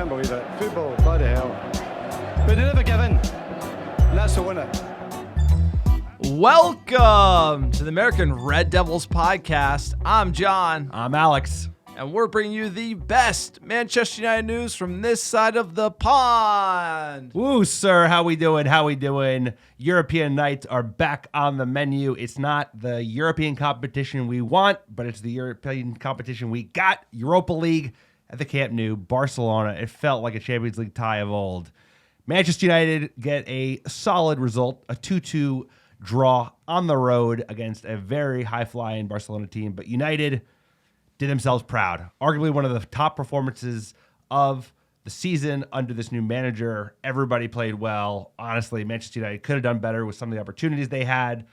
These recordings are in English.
can't believe it. Football, bloody hell. But they never give in. And that's the winner. Welcome to the American Red Devils podcast. I'm John. I'm Alex. And we're bringing you the best Manchester United news from this side of the pond. Woo, sir. How we doing? How we doing? European nights are back on the menu. It's not the European competition we want, but it's the European competition we got. Europa League at the Camp Nou, Barcelona. It felt like a Champions League tie of old. Manchester United get a solid result, a 2-2 draw on the road against a very high-flying Barcelona team. But United did themselves proud. Arguably one of the top performances of the season under this new manager. Everybody played well. Honestly, Manchester United could have done better with some of the opportunities they had.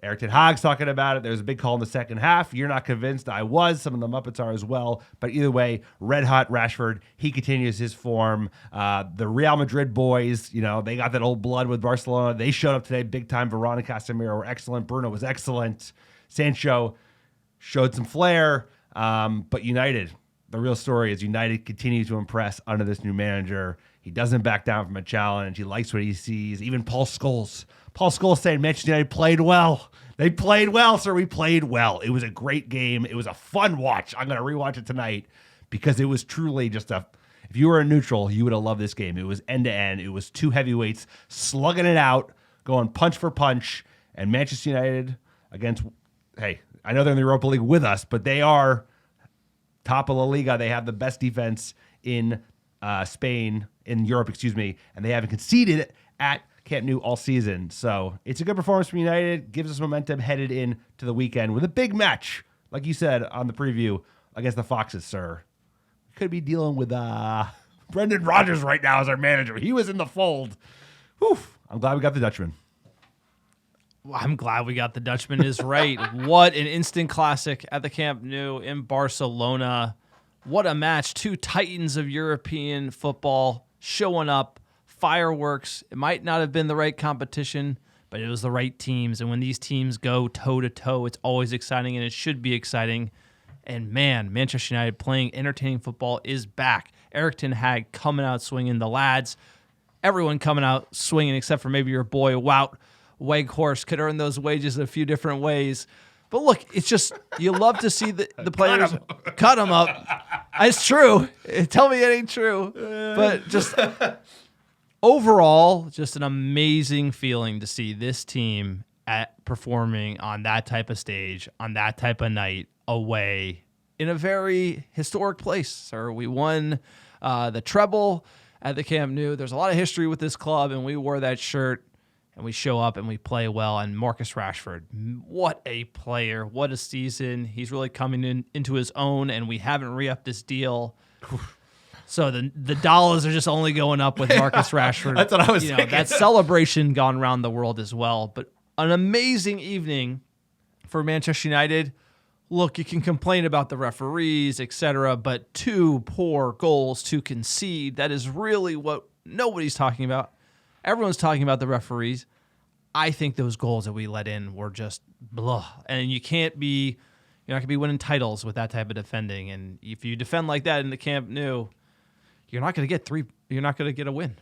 Eric Ten Hag's talking about it. There was a big call in the second half. You're not convinced. I was. Some of the Muppets are as well. But either way, red hot Rashford. He continues his form. The Real Madrid boys, they got that old blood with Barcelona. They showed up today big time. Varane and Casemiro were excellent. Bruno was excellent. Sancho showed some flair. But United, the real story is United continues to impress under this new manager. He doesn't back down from a challenge. He likes what he sees. Even Paul Scholes saying Manchester United played well. They played well, sir. We played well. It was a great game. It was a fun watch. I'm going to rewatch it tonight because it was truly just if you were a neutral, you would have loved this game. It was end to end. It was two heavyweights slugging it out, going punch for punch. And Manchester United against, hey, I know they're in the Europa League with us, but they are top of La Liga. They have the best defense in Spain, in Europe, and they haven't conceded at Camp Nou all season. So it's a good performance from United. Gives us momentum headed into the weekend with a big match, like you said on the preview, against the Foxes, sir. Could be dealing with Brendan Rodgers right now as our manager. He was in the fold. Whew. I'm glad we got the Dutchman. I'm glad we got the Dutchman is right. What an instant classic at the Camp Nou in Barcelona. What a match. Two titans of European football showing up. Fireworks. It might not have been the right competition, but it was the right teams. And when these teams go toe-to-toe, it's always exciting, and it should be exciting. And, man, Manchester United playing entertaining football is back. Eric Ten Hag coming out swinging. The lads, everyone coming out swinging except for maybe your boy Wout Weghorst could earn those wages a few different ways. But look, it's just, you love to see the players cut them up. It's true. Tell me it ain't true. But just overall, just an amazing feeling to see this team performing on that type of stage, on that type of night, away in a very historic place. Sir, we won the treble at the Camp Nou. There's a lot of history with this club, and we wore that shirt. And we show up and we play well. And Marcus Rashford, what a player. What a season. He's really coming into his own, and we haven't re-upped this deal. So the dollars are just only going up with Marcus Rashford. That's what I was thinking. That celebration gone around the world as well. But an amazing evening for Manchester United. Look, you can complain about the referees, etc., but two poor goals to concede, that is really what nobody's talking about. Everyone's talking about the referees. I think those goals that we let in were just blah. And you're not going to be winning titles with that type of defending. And if you defend like that in the Camp Nou, you're not going to get you're not going to get a win.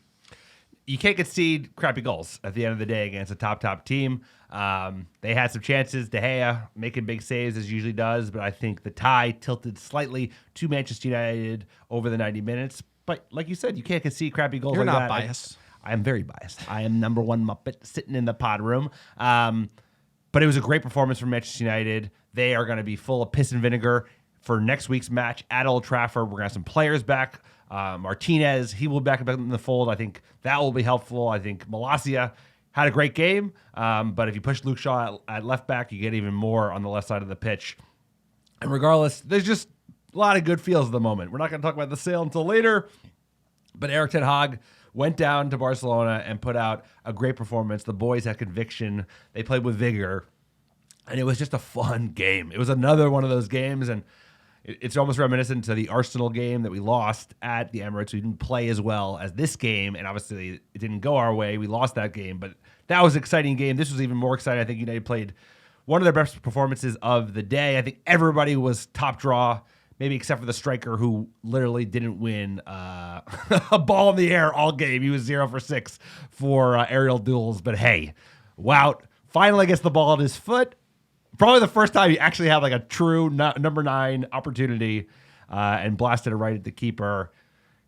You can't concede crappy goals at the end of the day against a top team. They had some chances. De Gea making big saves as he usually does, but I think the tie tilted slightly to Manchester United over the 90 minutes. But like you said, you can't concede crappy goals You're like not that. biased. I am very biased. I am number one Muppet sitting in the pod room. But it was a great performance from Manchester United. They are going to be full of piss and vinegar for next week's match at Old Trafford. We're going to have some players back. Martinez, he will be back in the fold. I think that will be helpful. I think Malacia had a great game. But if you push Luke Shaw at left back, you get even more on the left side of the pitch. And regardless, there's just a lot of good feels at the moment. We're not going to talk about the sale until later. But Eric Ten Hag went down to Barcelona and put out a great performance. The boys had conviction. They played with vigor. And it was just a fun game. It was another one of those games, and it's almost reminiscent to the Arsenal game that we lost at the Emirates. We didn't play as well as this game, and obviously it didn't go our way. We lost that game, but that was an exciting game. This was even more exciting. I think United played one of their best performances of the day. I think everybody was top draw. maybe except for the striker who literally didn't win a ball in the air all game. He was 0 for 6 for aerial duels. But hey, Wout finally gets the ball at his foot. Probably the first time he actually had like a true number 9 opportunity and blasted it right at the keeper.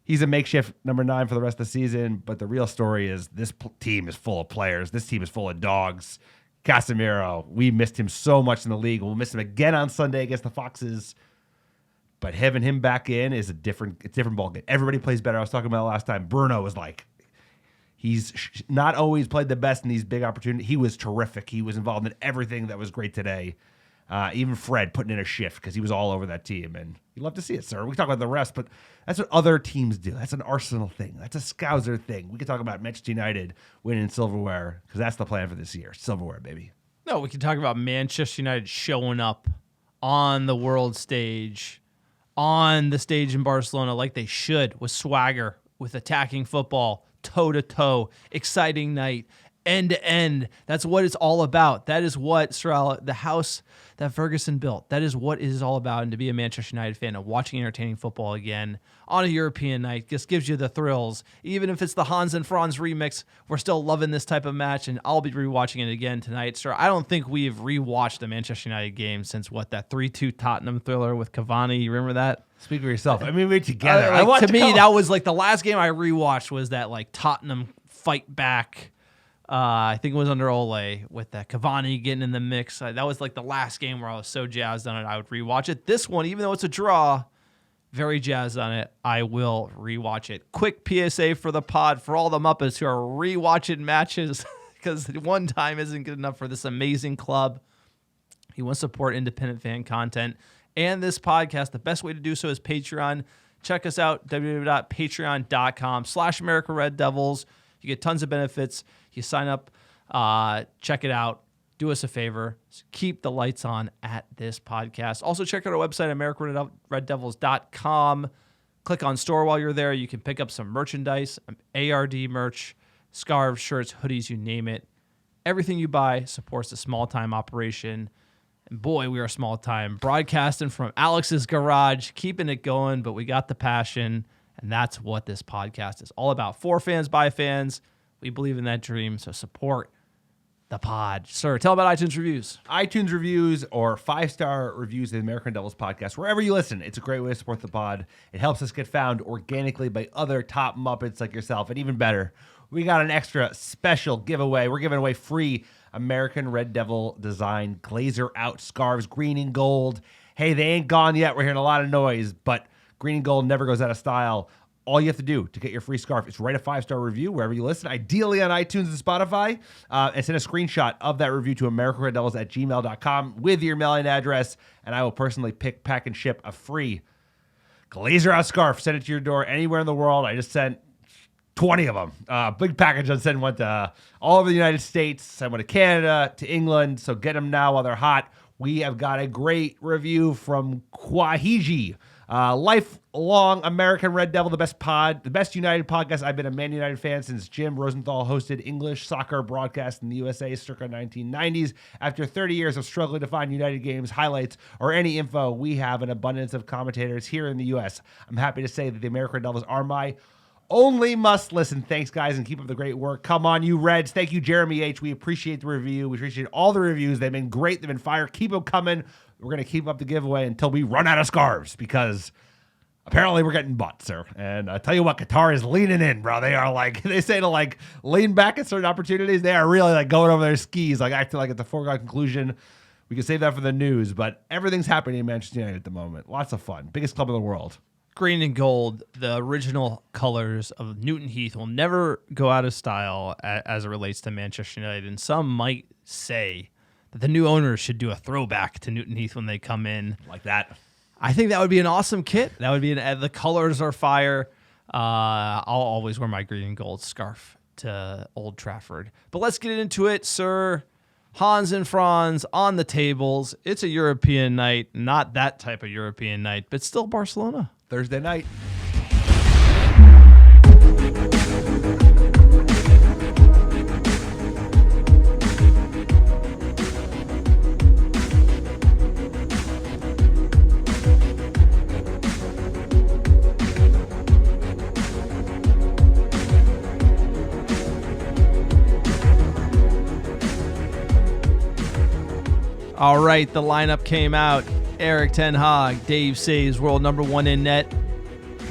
He's a makeshift number 9 for the rest of the season, but the real story is this team is full of players. This team is full of dogs. Casemiro, we missed him so much in the league. We'll miss him again on Sunday against the Foxes. But having him back in is a different ballgame. Everybody plays better. I was talking about it last time. Bruno was like, he's not always played the best in these big opportunities. He was terrific. He was involved in everything that was great today. Even Fred putting in a shift because he was all over that team. And you love to see it, sir. We can talk about the rest, but that's what other teams do. That's an Arsenal thing. That's a Scouser thing. We can talk about Manchester United winning silverware because that's the plan for this year. Silverware, baby. No, we can talk about Manchester United showing up on the world stage, on the stage in Barcelona like they should, with swagger, with attacking football, toe-to-toe, exciting night, end-to-end. That's what it's all about. That is what, Sorrell, the house that Ferguson built, that is what it is all about. And to be a Manchester United fan and watching entertaining football again on a European night just gives you the thrills. Even if it's the Hans and Franz remix, we're still loving this type of match, and I'll be rewatching it again tonight. Sir, I don't think we've rewatched a Manchester United game since, that 3-2 Tottenham thriller with Cavani. You remember that? Speak for yourself. I mean, we're together. To me, that was like the last game I rewatched was that like Tottenham fight back. I think it was under Ole with that Cavani getting in the mix. That was like the last game where I was so jazzed on it. I would rewatch it. This one, even though it's a draw, very jazzed on it. I will rewatch it. Quick PSA for the pod for all the Muppets who are rewatching matches because one time isn't good enough for this amazing club. You want to support independent fan content and this podcast. The best way to do so is Patreon. Check us out, www.patreon.com/America Red Devils. You get tons of benefits. You sign up, check it out. Do us a favor. Keep the lights on at this podcast. Also, check out our website, AmericanRedDevils.com. Click on store while you're there. You can pick up some merchandise, ARD merch, scarves, shirts, hoodies, you name it. Everything you buy supports a small-time operation. And boy, we are small-time. Broadcasting from Alex's garage, keeping it going, but we got the passion. And that's what this podcast is all about. For fans, by fans. We believe in that dream, so support the pod. Sir, tell about iTunes reviews. iTunes reviews or 5-star reviews of the American Devils podcast, wherever you listen. It's a great way to support the pod. It helps us get found organically by other top Muppets like yourself. And even better, we got an extra special giveaway. We're giving away free American Red Devil design Glazer Out scarves, green and gold. Hey, they ain't gone yet. We're hearing a lot of noise, but green and gold never goes out of style. All you have to do to get your free scarf is write a 5-star review wherever you listen, ideally on iTunes and Spotify, and send a screenshot of that review to AmericanRedDevils@gmail.com with your mailing address, and I will personally pick, pack, and ship a free Glazer Out scarf. Send it to your door anywhere in the world. I just sent 20 of them. Big package. I sent one to all over the United States. Sent one to Canada, to England, so get them now while they're hot. We have got a great review from Kwahiji. Lifelong American Red Devil, the best United podcast. I've been a Man United fan since Jim Rosenthal hosted English soccer broadcast in the USA circa 1990s. After 30 years of struggling to find United games, highlights, or any info, we have an abundance of commentators here in the US. I'm happy to say that the American Red Devils are my only must listen. Thanks, guys, and keep up the great work. Come on, you Reds. Thank you, Jeremy H. We appreciate the review. We appreciate all the reviews. They've been great. They've been fire. Keep them coming. We're going to keep up the giveaway until we run out of scarves because apparently we're getting bought, sir. And I tell you what, Qatar is leaning in, bro. They are like, they say to like lean back at certain opportunities. They are really like going over their skis, like acting like it's a foregone conclusion. We can save that for the news, but everything's happening in Manchester United at the moment. Lots of fun. Biggest club in the world. Green and gold, the original colors of Newton Heath, will never go out of style as it relates to Manchester United. And some might say that the new owners should do a throwback to Newton Heath when they come in. Like that. I think that would be an awesome kit. That would be the colors are fire. I'll always wear my green and gold scarf to Old Trafford. But let's get into it, sir. Hans and Franz on the tables. It's a European night, not that type of European night, but still Barcelona. Thursday night. All right, the lineup came out. Eric Ten Hag, Dave Saves, world number 1 in net.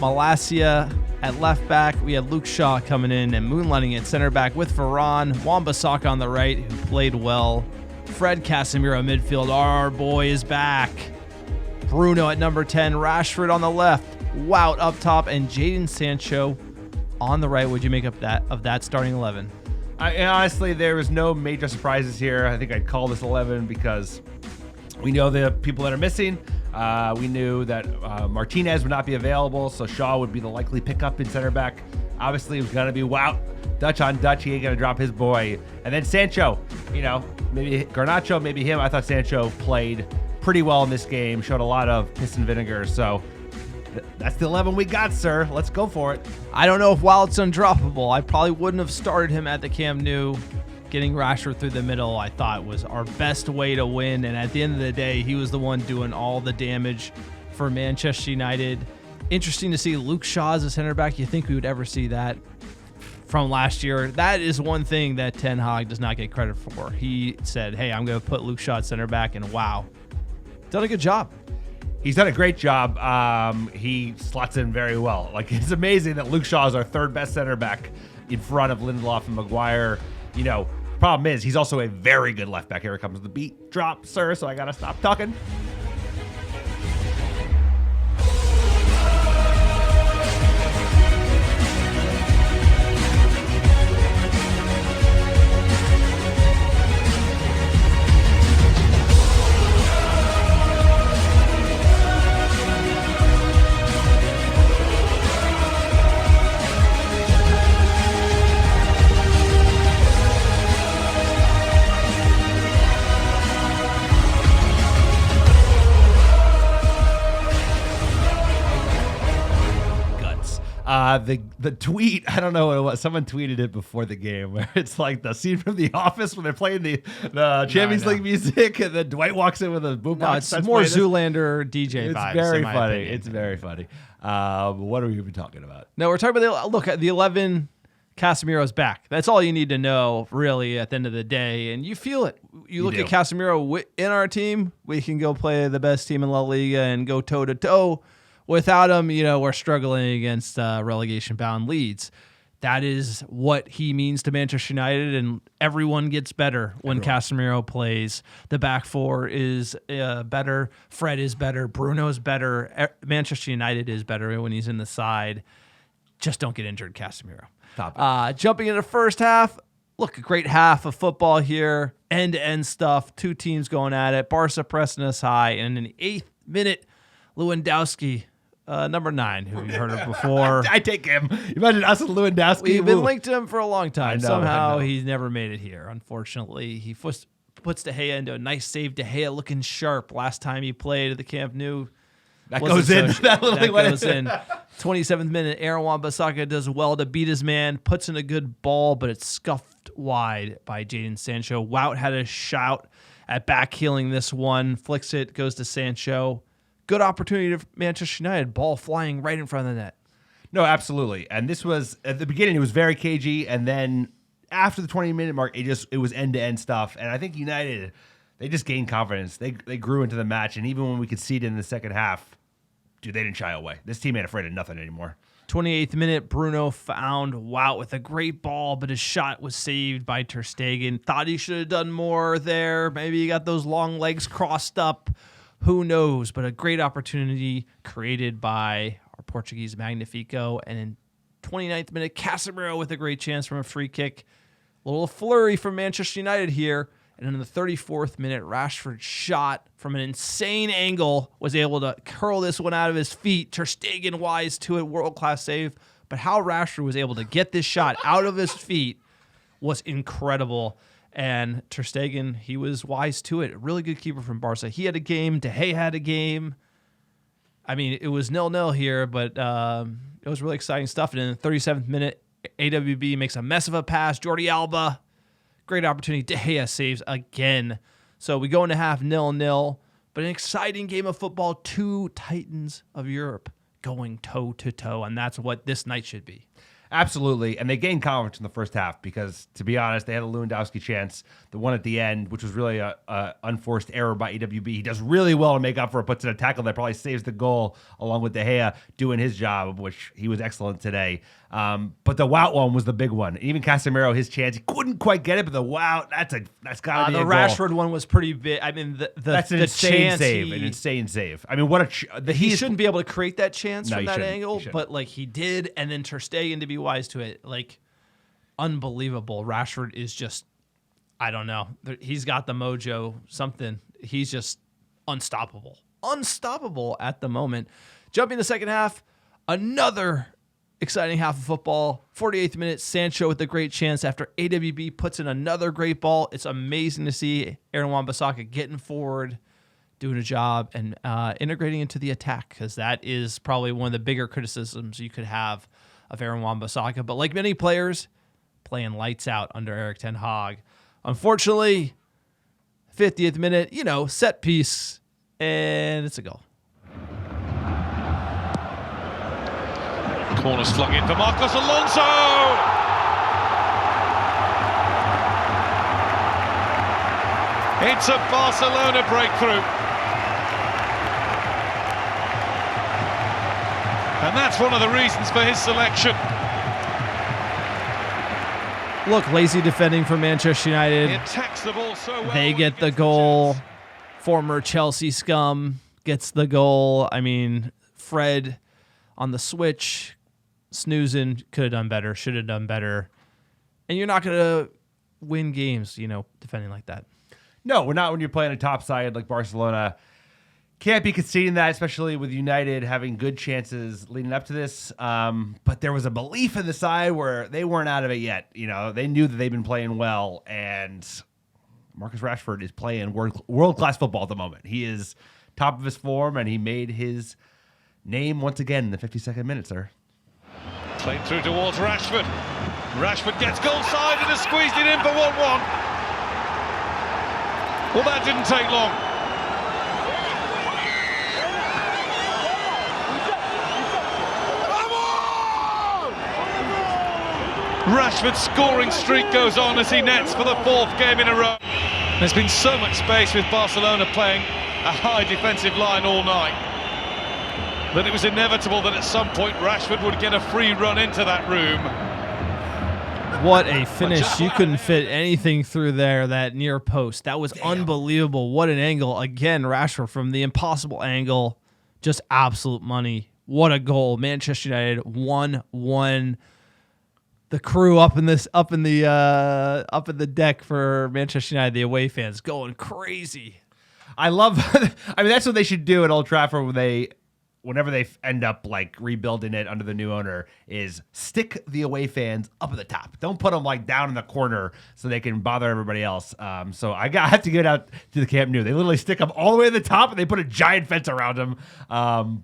Malacia at left back. We had Luke Shaw coming in and moonlighting at center back with Varane. Wan-Bissaka on the right, who played well. Fred Casemiro midfield. Our boy is back. Bruno at number 10. Rashford on the left. Wout up top. And Jadon Sancho on the right. What'd you make of that starting 11? Honestly, there was no major surprises here. I think I'd call this 11 because we know the people that are missing. We knew that Martinez would not be available, so Shaw would be the likely pickup in center back. Obviously, it was going to be Wout. Dutch on Dutch, he ain't going to drop his boy. And then Sancho, maybe Garnacho, maybe him. I thought Sancho played pretty well in this game, showed a lot of piss and vinegar. So that's the 11 we got, sir. Let's go for it. I don't know if Wout's undroppable. I probably wouldn't have started him at the Camp Nou. Getting Rashford through the middle, I thought, was our best way to win. And at the end of the day, he was the one doing all the damage for Manchester United. Interesting to see Luke Shaw as a center back. You think we would ever see that from last year? That is one thing that Ten Hag does not get credit for. He said, hey, I'm going to put Luke Shaw at center back, and wow, done a good job. He's done a great job. He slots in very well. Like, it's amazing that Luke Shaw is our third best center back in front of Lindelof and Maguire. Problem is, he's also a very good left back. Here comes the beat drop, sir, so I got to stop talking. The tweet, I don't know what it was. Someone tweeted it before the game where it's like the scene from The Office when they're playing the Champions League music and then Dwight walks in with a boombox. No, it's more Zoolander DJ vibes. It's very funny. Opinion. It's very funny. What are we even talking about? No, we're talking about the 11. Casemiro's back. That's all you need to know, really, at the end of the day. And you feel it. You look at Casemiro in our team, we can go play the best team in La Liga and go toe-to-toe. Without him, we're struggling against relegation-bound Leeds. That is what he means to Manchester United, and everyone gets better when Casemiro plays. The back four is better. Fred is better. Bruno is better. Manchester United is better when he's in the side. Just don't get injured, Casemiro. Jumping into the first half, look, a great half of football here. End-to-end stuff. Two teams going at it. Barca pressing us high. And in the 8th minute, Lewandowski, number 9, who you've heard of before. I take him. Imagine us and Lewandowski. We've been linked to him for a long time. Somehow he's never made it here, unfortunately. He puts De Gea into a nice save. De Gea looking sharp last time he played at the Camp Nou. That goes in. That goes in. 27th minute, Aaron Wan-Bissaka does well to beat his man, puts in a good ball, but it's scuffed wide by Jadon Sancho. Wout had a shout at backheeling this one, flicks it, goes to Sancho. Good opportunity for Manchester United, ball flying right in front of the net. No, absolutely. And this was, at the beginning, it was very cagey, and then after the 20-minute mark, it was end-to-end stuff. And I think United, they just gained confidence. They grew into the match, and even when we could see it in the second half, dude, they didn't shy away. This team ain't afraid of nothing anymore. 28th minute, Bruno found Wout with a great ball, but his shot was saved by Ter Stegen. Thought he should have done more there. Maybe he got those long legs crossed up. Who knows? But a great opportunity created by our Portuguese Magnifico. And in 29th minute, Casemiro with a great chance from a free kick. A little flurry from Manchester United here. And in the 34th minute, Rashford shot from an insane angle, was able to curl this one out of his feet. Ter Stegen wise to it, world-class save. But how Rashford was able to get this shot out of his feet was incredible. And Ter Stegen, he was wise to it. A really good keeper from Barca. He had a game. De Gea had a game. I mean, it was 0-0 here, but it was really exciting stuff. And in the 37th minute, AWB makes a mess of a pass. Jordi Alba, great opportunity. De Gea saves again. So we go into half 0-0, but an exciting game of football. Two titans of Europe going toe-to-toe, and that's what this night should be. Absolutely. And they gained confidence in the first half because, to be honest, they had a Lewandowski chance, the one at the end, which was really a unforced error by EWB. He does really well to make up for it, puts in a tackle that probably saves the goal, along with De Gea doing his job, which he was excellent today. But the Wout one was the big one. Even Casemiro, his chance, he couldn't quite get it, but the Wout, that's got to be a the goal. Rashford one was pretty big. I mean, that's an insane save. An insane save. I mean, he shouldn't be able to create that chance from that shouldn't. angle, but like he did, and then Ter Stegen, to be wise to it, like unbelievable. Rashford is just, I don't know. He's got the mojo, something. He's just unstoppable at the moment. Jumping the second half, another exciting half of football. 48th minute, Sancho with a great chance after AWB puts in another great ball. It's amazing to see Aaron Wan-Bissaka getting forward, doing a job, and integrating into the attack, because that is probably one of the bigger criticisms you could have of Aaron Wan-Bissaka. But like many players, playing lights out under Erik ten Hag. Unfortunately, 50th minute, set piece, and it's a goal. Corner's flung in for Marcos Alonso! It's a Barcelona breakthrough. And that's one of the reasons for his selection. Look, lazy defending for Manchester United. He attacks the ball so well. They get the goal. Former Chelsea scum gets the goal. I mean, Fred on the switch, snoozing, could have done better, should have done better. And you're not going to win games, defending like that. No, we're not when you're playing a top side like Barcelona. Can't be conceding that, especially with United having good chances leading up to this. But there was a belief in the side where they weren't out of it yet. They knew that they've been playing well, and Marcus Rashford is playing world-class football at the moment. He is top of his form, and he made his name once again in the 52nd minute, sir. Played through towards Rashford. Rashford gets goal side and has squeezed it in for 1-1. Well, that didn't take long. Rashford's scoring streak goes on as he nets for the 4th game in a row. There's been so much space with Barcelona playing a high defensive line all night that it was inevitable that at some point Rashford would get a free run into that room. What a finish. You couldn't fit anything through there, that near post. That was unbelievable. What an angle. Again, Rashford from the impossible angle. Just absolute money. What a goal. Manchester United 1-1. The crew up in the deck for Manchester United, the away fans, going crazy. I love that's what they should do at Old Trafford whenever they end up like rebuilding it under the new owner, is stick the away fans up at the top. Don't put them like down in the corner so they can bother everybody else. So I have to get out to the Camp Nou. They literally stick them all the way to the top and they put a giant fence around them.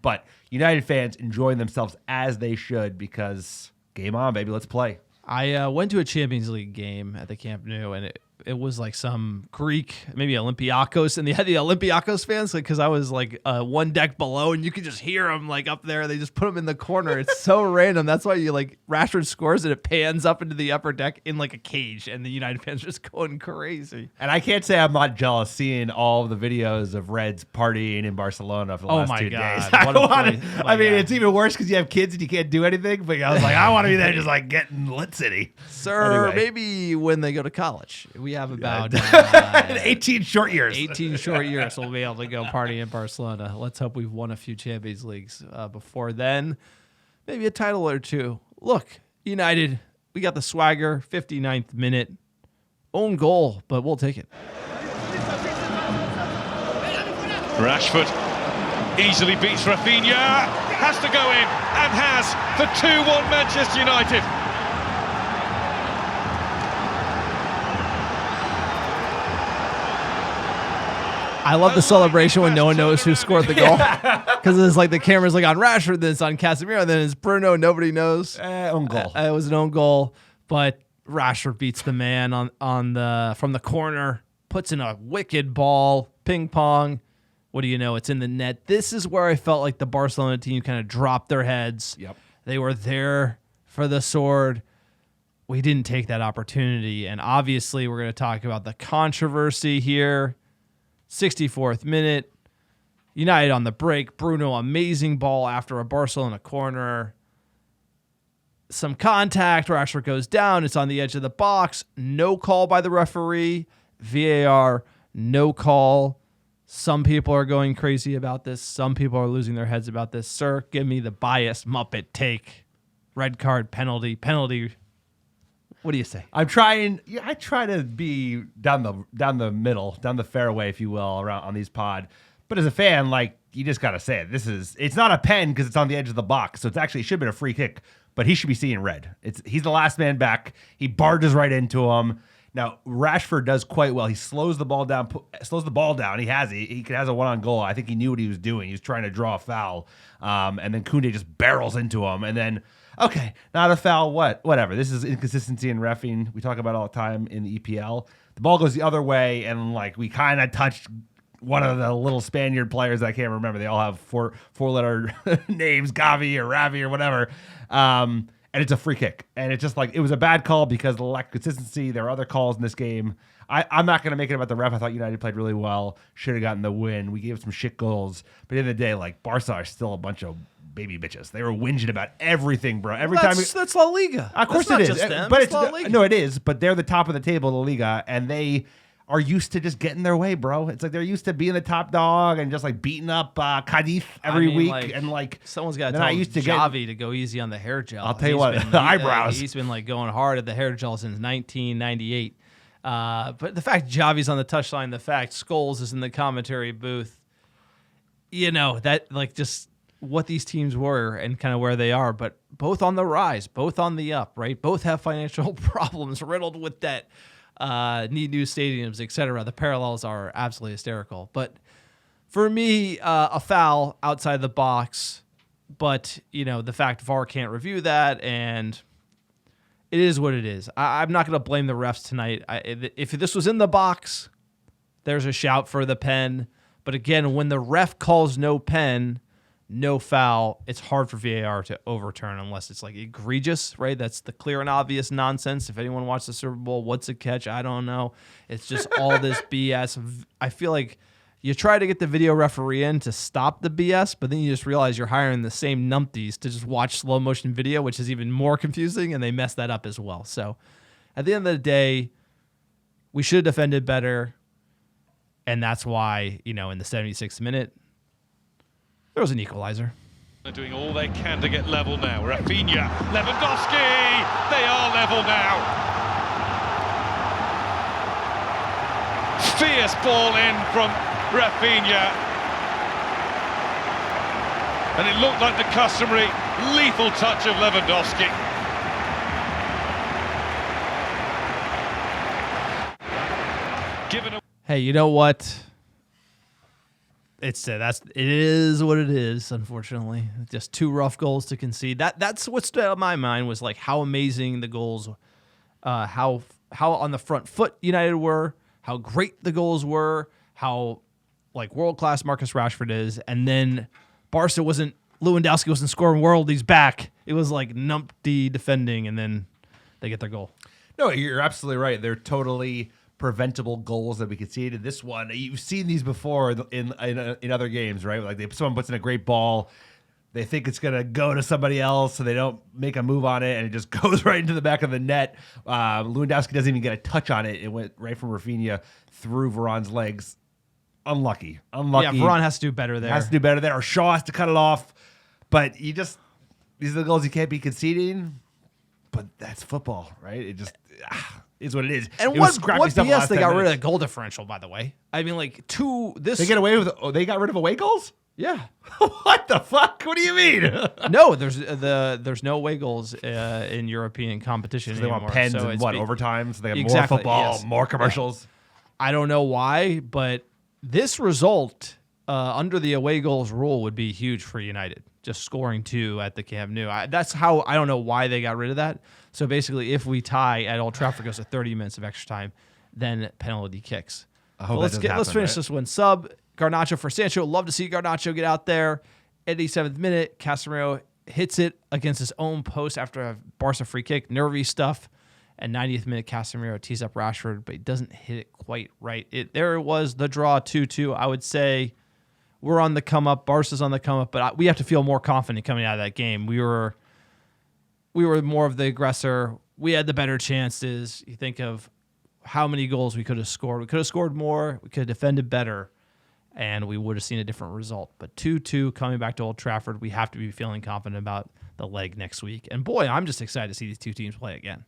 But United fans enjoying themselves as they should, because game on, baby. Let's play. I went to a Champions League game at the Camp Nou, and it was like some Greek, maybe Olympiacos, and they had the Olympiacos fans, because I was like one deck below, and you could just hear them like up there. They just put them in the corner. It's so random. That's why Rashford scores and it pans up into the upper deck in like a cage, and the United fans are just going crazy. And I can't say I'm not jealous seeing all the videos of Reds partying in Barcelona for the last 2 days. I mean, it's even worse because you have kids and you can't do anything. But I was like, I want to be there, just like getting lit city. Sir, anyway. Maybe when they go to college. We have about 18 short years. 18 short years we'll be able to go party in Barcelona. Let's hope we've won a few Champions Leagues before then. Maybe a title or two. Look, United, we got the swagger, 59th minute. Own goal, but we'll take it. Rashford easily beats Rafinha. Has to go in, and has, for 2-1 Manchester United. I love the celebration when no one knows who scored the goal, because it's like the camera's like on Rashford, then it's on Casemiro, then it's Bruno. Nobody knows. Own goal. It was an own goal, but Rashford beats the man from the corner, puts in a wicked ball, ping pong. What do you know? It's in the net. This is where I felt like the Barcelona team kind of dropped their heads. Yep. They were there for the sword. We didn't take that opportunity. And obviously, we're going to talk about the controversy here. 64th minute. United on the break. Bruno, amazing ball after a Barcelona corner. Some contact. Rashford goes down. It's on the edge of the box. No call by the referee. VAR, no call. Some people are going crazy about this. Some people are losing their heads about this. Sir, give me the biased Muppet take. Red card, penalty. What do you say? I'm trying. Yeah, I try to be down the middle, down the fairway, if you will, around on these pod. But as a fan, like, you just gotta say it. It's not a pen because it's on the edge of the box, so it should have been a free kick. But he should be seeing red. He's the last man back. He barges right into him. Now Rashford does quite well. He slows the ball down. He has a one-on goal. I think he knew what he was doing. He was trying to draw a foul, and then Koundé just barrels into him, and then. Okay, not a foul, whatever. This is inconsistency in reffing. We talk about it all the time in the EPL. The ball goes the other way, and like we kind of touched one of the little Spaniard players I can't remember. They all have four-letter names, Gavi or Ravi or whatever. And it's a free kick. And it's just like, it was a bad call because of the lack of consistency. There are other calls in this game. I'm not going to make it about the ref. I thought United played really well. Should have gotten the win. We gave some shit goals. But at the end of the day, like, Barca are still a bunch of baby bitches. They were whinging about everything, bro. That's La Liga. Of course it is. But it's La Liga. No, it is. But they're the top of the table of La Liga, and they are used to just getting their way, bro. It's like they're used to being the top dog and just like beating up Cadiz every week. Like, and like someone's got to tell Javi to go easy on the hair gel. I'll tell you what, the eyebrows. He's been like going hard at the hair gel since 1998. But the fact Javi's on the touchline, the fact Scholes is in the commentary booth, you know, that like just what these teams were and kind of where they are, but both on the rise, both on the up, right? Both have financial problems, riddled with debt, need new stadiums, etc. The parallels are absolutely hysterical. But for me, a foul outside the box, but you know, the fact VAR can't review that, and it is what it is. I'm not going to blame the refs tonight. If this was in the box, there's a shout for the pen. But again, when the ref calls no pen, no foul, it's hard for VAR to overturn unless it's like egregious, right? That's the clear and obvious nonsense. If anyone watched the Super Bowl, what's a catch? I don't know. It's just all this BS. I feel like you try to get the video referee in to stop the BS, but then you just realize you're hiring the same numpties to just watch slow motion video, which is even more confusing, and they mess that up as well. So at the end of the day, we should have defended better, and that's why, you know, in the 76th minute, there was an equalizer. They're doing all they can to get level now. Rafinha, Lewandowski, they are level now. Fierce ball in from Rafinha. And it looked like the customary lethal touch of Lewandowski. Hey, you know what? It is what it is. Unfortunately, just two rough goals to concede. That's what stood out in my mind was like how amazing the goals, how on the front foot United were, how great the goals were, how like world class Marcus Rashford is, and then Lewandowski wasn't scoring worldies back. It was like numpty defending, and then they get their goal. No, you're absolutely right. They're totally preventable goals that we conceded. This one, you've seen these before in other games, right? Like someone puts in a great ball, they think it's gonna go to somebody else, so they don't make a move on it, and it just goes right into the back of the net. Lewandowski doesn't even get a touch on it. It went right from Rafinha through Varane's legs. Unlucky. Yeah, Varane has to do better there. Or Shaw has to cut it off. But these are the goals you can't be conceding. But that's football, right? It just is what it is. And what BS they got rid of the goal differential, by the way. I mean, like they get away with. They got rid of away goals. Yeah. What the fuck? What do you mean? No, there's no away goals in European competition so they anymore. Want pens and overtime, so they have more football, more commercials. Yeah. I don't know why, but this result under the away goals rule would be huge for United. Just scoring 2 at the Camp Nou. That's how I don't know why they got rid of that. So basically, if we tie at Old Trafford, goes to 30 minutes of extra time, then penalty kicks. Let's finish this one. Sub Garnacho for Sancho. Love to see Garnacho get out there. 87th minute, Casemiro hits it against his own post after a Barca free kick, nervy stuff. And 90th minute, Casemiro tees up Rashford, but he doesn't hit it quite right. There it was, the draw 2-2. I would say we're on the come up. Barca's on the come up, but we have to feel more confident coming out of that game. We were more of the aggressor. We had the better chances. You think of how many goals we could have scored. We could have scored more. We could have defended better, and we would have seen a different result. But 2-2 coming back to Old Trafford, we have to be feeling confident about the leg next week. And boy, I'm just excited to see these two teams play again.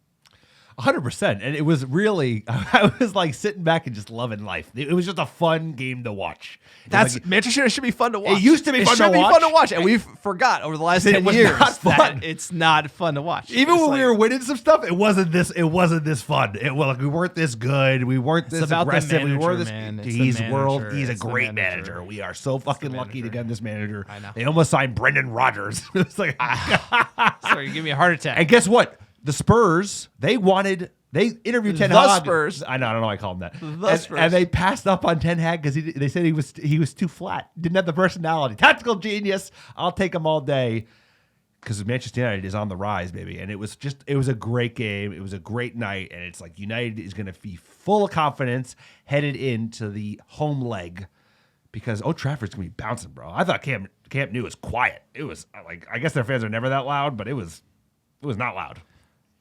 100%. And it was really, I was like sitting back and just loving life. It was just a fun game to watch. Manchester United should be fun to watch. It used to be fun to watch. It should be fun to watch. And we forgot over the last 10 years that it's not fun to watch. Even when we were winning some stuff, it wasn't this fun. We weren't this good. We weren't this aggressive. We were this. He's a great manager. We are so fucking lucky to get this manager. I know. They almost signed Brendan Rodgers. It's like, sorry, you give me a heart attack. And guess what? The Spurs, they interviewed Ten The Hag. Spurs. I don't know why I call him that. The Spurs. And they passed up on Ten Hag because they said he was too flat. Didn't have the personality. Tactical genius. I'll take him all day. Because Manchester United is on the rise, baby. And it was a great game. It was a great night. And it's like United is going to be full of confidence headed into the home leg. Because Old Trafford's going to be bouncing, bro. I thought Camp Nou was quiet. It was like, I guess their fans are never that loud, but it was not loud.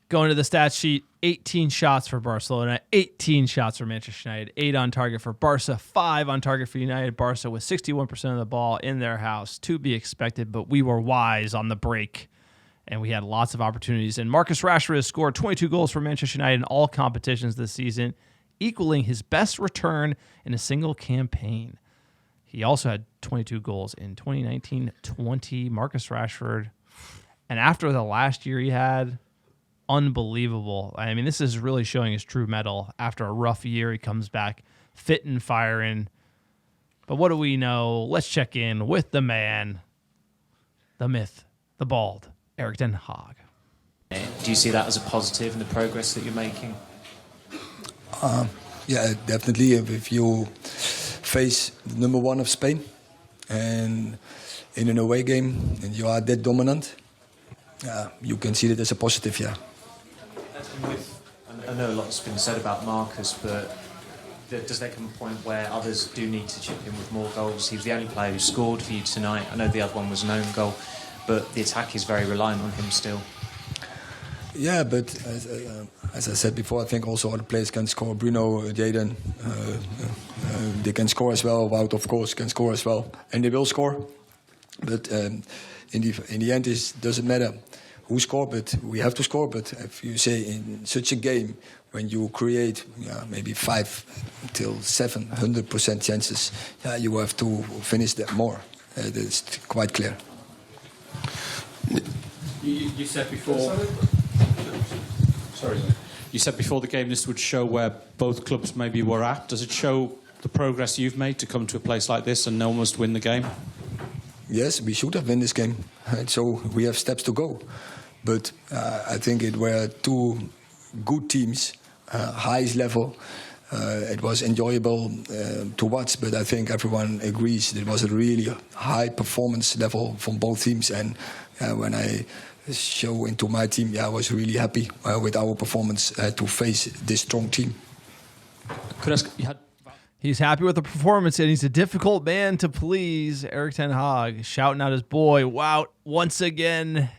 Going to the stat sheet, 18 shots for Barcelona, 18 shots for Manchester United, 8 on target for Barca, 5 on target for United. Barca with 61% of the ball in their house, to be expected, but we were wise on the break, and we had lots of opportunities. And Marcus Rashford has scored 22 goals for Manchester United in all competitions this season, equaling his best return in a single campaign. He also had 22 goals in 2019-20. Marcus Rashford, and after the last year he had, unbelievable. I mean, this is really showing his true mettle. After a rough year, he comes back fit and firing. But what do we know? Let's check in with the man, the myth, the bald, Erik ten Hag. Do you see that as a positive in the progress that you're making? Yeah, definitely. If you face the number one of Spain and in an away game and you are that dominant, you can see that as a positive, yeah. I know a lot's been said about Marcus, but does there come a point where others do need to chip in with more goals? He was the only player who scored for you tonight. I know the other one was an own goal, but the attack is very reliant on him still. Yeah, but as I said before, I think also other players can score. Bruno, Jadon, they can score as well. Wout, of course, can score as well, and they will score. But in the end, it doesn't matter who scored, but we have to score. But if you say in such a game, when you create maybe 5 till 700% chances, you have to finish that more. That's quite clear. You said before. Sorry. You said before the game this would show where both clubs maybe were at. Does it show the progress you've made to come to a place like this and almost win the game? Yes, we should have won this game. So we have steps to go. But I think it were two good teams, highest level. It was enjoyable to watch, but I think everyone agrees it was a really high performance level from both teams. And when I show into my team, I was really happy with our performance to face this strong team. Could I ask, He's happy with the performance, and he's a difficult man to please. Erik ten Hag shouting out his boy, Wout, once again.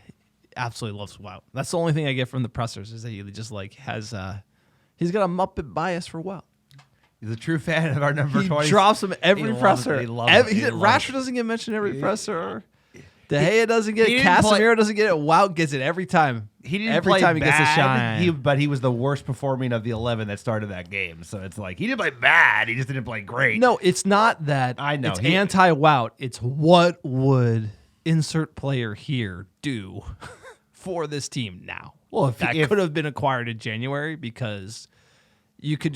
Absolutely loves Wout. That's the only thing I get from the pressers is that he just like has, he's got a Muppet bias for Wout. He's a true fan of our number 20. He drops him every presser. Rashford doesn't get mentioned every presser. De Gea doesn't get it. Casemiro doesn't get it. Wout gets it every time. He didn't every play time bad, he gets a shine. but he was the worst performing of the 11 that started that game. So it's like he didn't play bad. He just didn't play great. No, it's not that. I know. It's anti-Wout. It's what would insert player here do for this team now? Well, if that could have been acquired in January because you could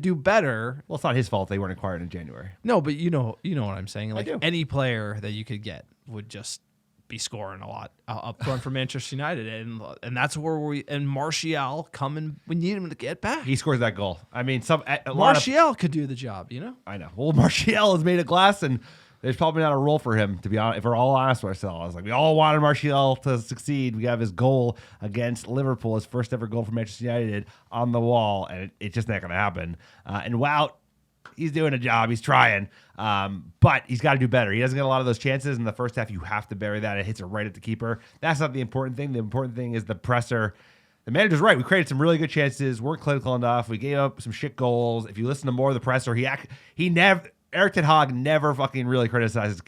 do better. Well, it's not his fault they weren't acquired in January. No, but you know what I'm saying. Like any player that you could get would just be scoring a lot up front for Manchester United, and that's where Martial coming. We need him to get back. He scores that goal. I mean, Martial could do the job. I know. Well, Martial is made of glass, and there's probably not a role for him, to be honest. If we're all honest with ourselves, like we all wanted Martial to succeed. We have his goal against Liverpool, his first ever goal for Manchester United, on the wall, and it's just not going to happen. And Wout, he's doing a job. He's trying, but he's got to do better. He doesn't get a lot of those chances in the first half. You have to bury that. It hits it right at the keeper. That's not the important thing. The important thing is the presser. The manager's right. We created some really good chances. Weren't clinical enough. We gave up some shit goals. If you listen to more of the presser, Erik ten Hag never fucking really criticizes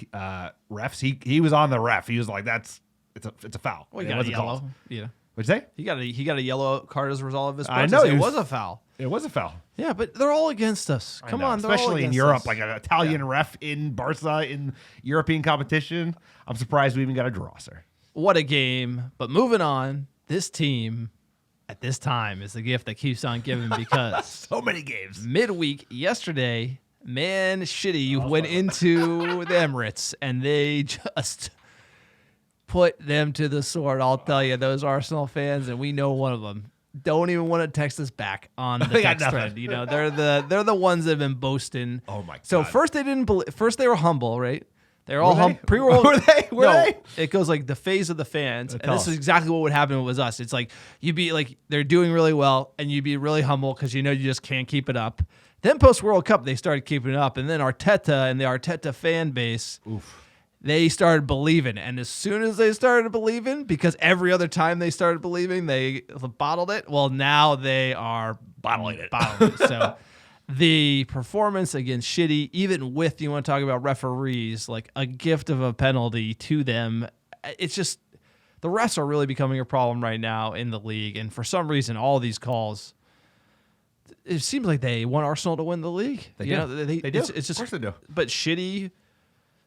refs. He was on the ref. He was like, it's a foul. Well, he got a yellow. Yeah. What'd you say? He got a yellow card as a result of his I protest. know, It was a foul. It was a foul. Yeah, but they're all against us. Come on, they're all especially in against Europe, us. like an Italian ref in Barca in European competition. I'm surprised we even got a draw, sir. What a game. But moving on, this team at this time is the gift that keeps on giving because So many games. midweek yesterday, Man City went into the Emirates and they just put them to the sword. I'll tell you, those Arsenal fans, and we know one of them, don't even want to text us back on the They got text nothing. thread. You know, they're the ones that have been boasting. Oh my God. So first they didn't believe. First they were humble, right? They're all Were they? humble. Pre-roll. Were they? Were no, they? It goes like the phase of the fans, and Tell this us. is exactly what would happen with us. It's like you'd be like they're doing really well, and you'd be really humble because you know you just can't keep it up. Then post World Cup, they started keeping it up, and then Arteta and the Arteta fan base. They started believing, and as soon as they started believing, because every other time they started believing, they bottled it. Well, now they are bottling it. So the performance against Shitty, even with, you want to talk about referees, like a gift of a penalty to them. It's just the refs are really becoming a problem right now in the league, and for some reason, all these calls. It seems like they want Arsenal to win the league. They You do. know, They do. It's just, Of course they do. But Shitty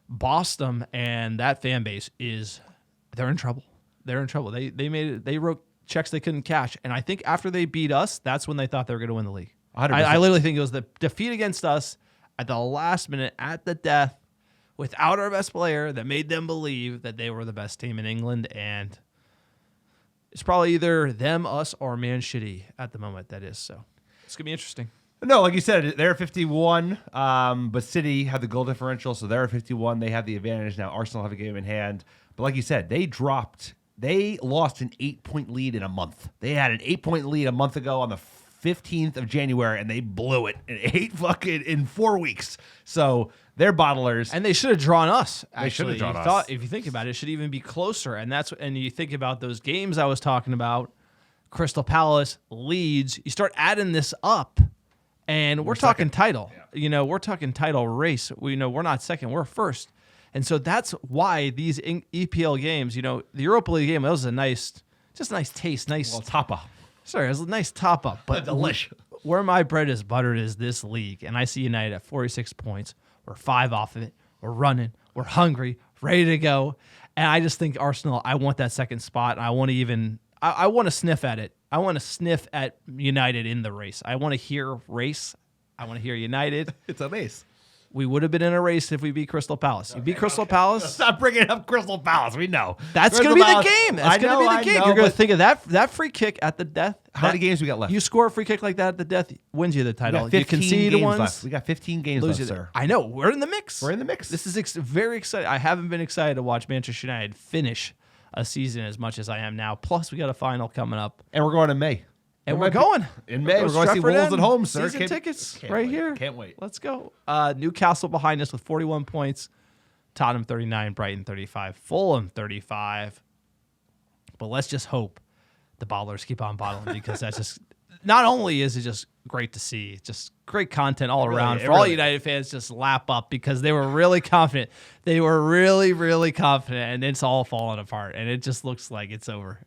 bossed them, and that fan base they're in trouble. They're in trouble. They wrote checks they couldn't cash, and I think after they beat us, that's when they thought they were going to win the league. 100%. I literally think it was the defeat against us at the last minute, at the death, without our best player, that made them believe that they were the best team in England, and it's probably either them, us, or Man Shitty at the moment. That is so. It's gonna be interesting. No, like you said, they're at 51, but City had the goal differential, so they're at 51. They have the advantage now. Arsenal have a game in hand. But like you said, they lost an 8-point lead in a month. They had an 8-point lead a month ago on the 15th of January, and they blew it in 4 weeks. So they're bottlers. And they should have drawn us. Actually. They should have drawn us. If you think about it, it should even be closer. And you think about those games I was talking about, Crystal Palace, Leeds. You start adding this up, and we're talking title. Yeah. You know, we're talking title race. We're not second, we're first. And so that's why these EPL games, you know, the Europa League game, that was a nice taste, Well, top up. Sorry, it was a nice top up, but Delish. Where my bread is buttered is this league, and I see United at 46 points. We're 5 off of it. We're running. We're hungry, ready to go. And I just think Arsenal, I want that second spot. And I want to sniff at it. I want to sniff at United in the race. I want to hear race. I want to hear United. It's a race. We would have been in a race if we beat Crystal Palace. You beat Crystal Palace. Stop bringing up Crystal Palace. We know. That's going to be the game. That's going to be the game. You're going to think of that free kick at the death. How many games we got left? You score a free kick like that at the death, wins you the title. We got 15 You concede games ones. left. We got 15 games left, sir. I know. We're in the mix. We're in the mix. This is very exciting. I haven't been excited to watch Manchester United finish a season as much as I am now. Plus, we got a final coming up. And we're going in May. And we're going. In May, we're going to see Wolves at home, sir. Season tickets can't right wait. here. Can't wait. Let's go. Newcastle behind us with 41 points. Tottenham 39, Brighton 35, Fulham 35. But let's just hope the bottlers keep on bottling because that's just not only is it just great to see, it's just great content all around for all United fans. Just lap up because they were really confident. They were really, really confident, and it's all falling apart. And it just looks like it's over.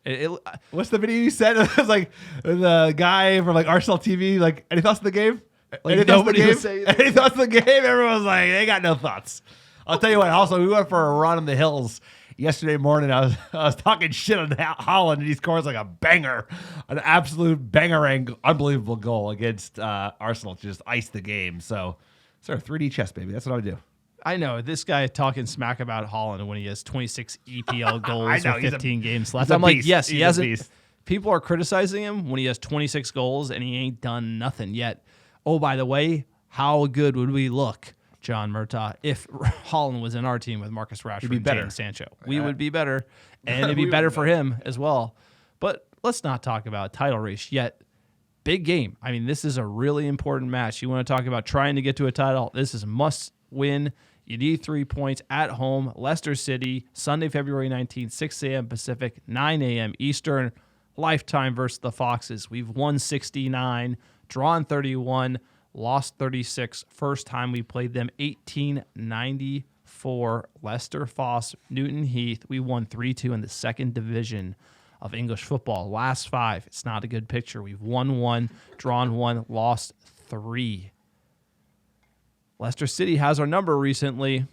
What's the video you said? It was like the guy from like Arsenal TV. Like, any thoughts on the game? Any thoughts on the nobody game? was saying that. Any thoughts on the game? Everyone was like, they got no thoughts. I'll tell you what. Also, we went for a run in the hills yesterday morning. I was talking shit on Holland, and he scores like a banger, an absolute bangering, unbelievable goal against Arsenal to just ice the game. So, sir, 3D chess, baby. That's what I would do. I know this guy talking smack about Holland when he has 26 EPL goals with 15 games left. I'm like, yes, he hasn't. People are criticizing him when he has 26 goals and he ain't done nothing yet. Oh, by the way, how good would we look John Murtaugh, if Holland was in our team with Marcus Rashford be and better. Jadon Sancho. We would be better, and it'd be better for him as well. But let's not talk about title race yet. Big game. I mean, this is a really important match. You want to talk about trying to get to a title. This is must win. You need 3 points at home. Leicester City, Sunday, February 19th, 6 a.m. Pacific, 9 a.m. Eastern. Lifetime versus the Foxes. We've won 69, drawn 31, lost 36. First time we played them, 1894. Leicester Foss, Newton Heath. We won 3-2 in the second division of English football. Last 5, it's not a good picture. We've won 1, drawn 1, lost 3. Leicester City has our number recently,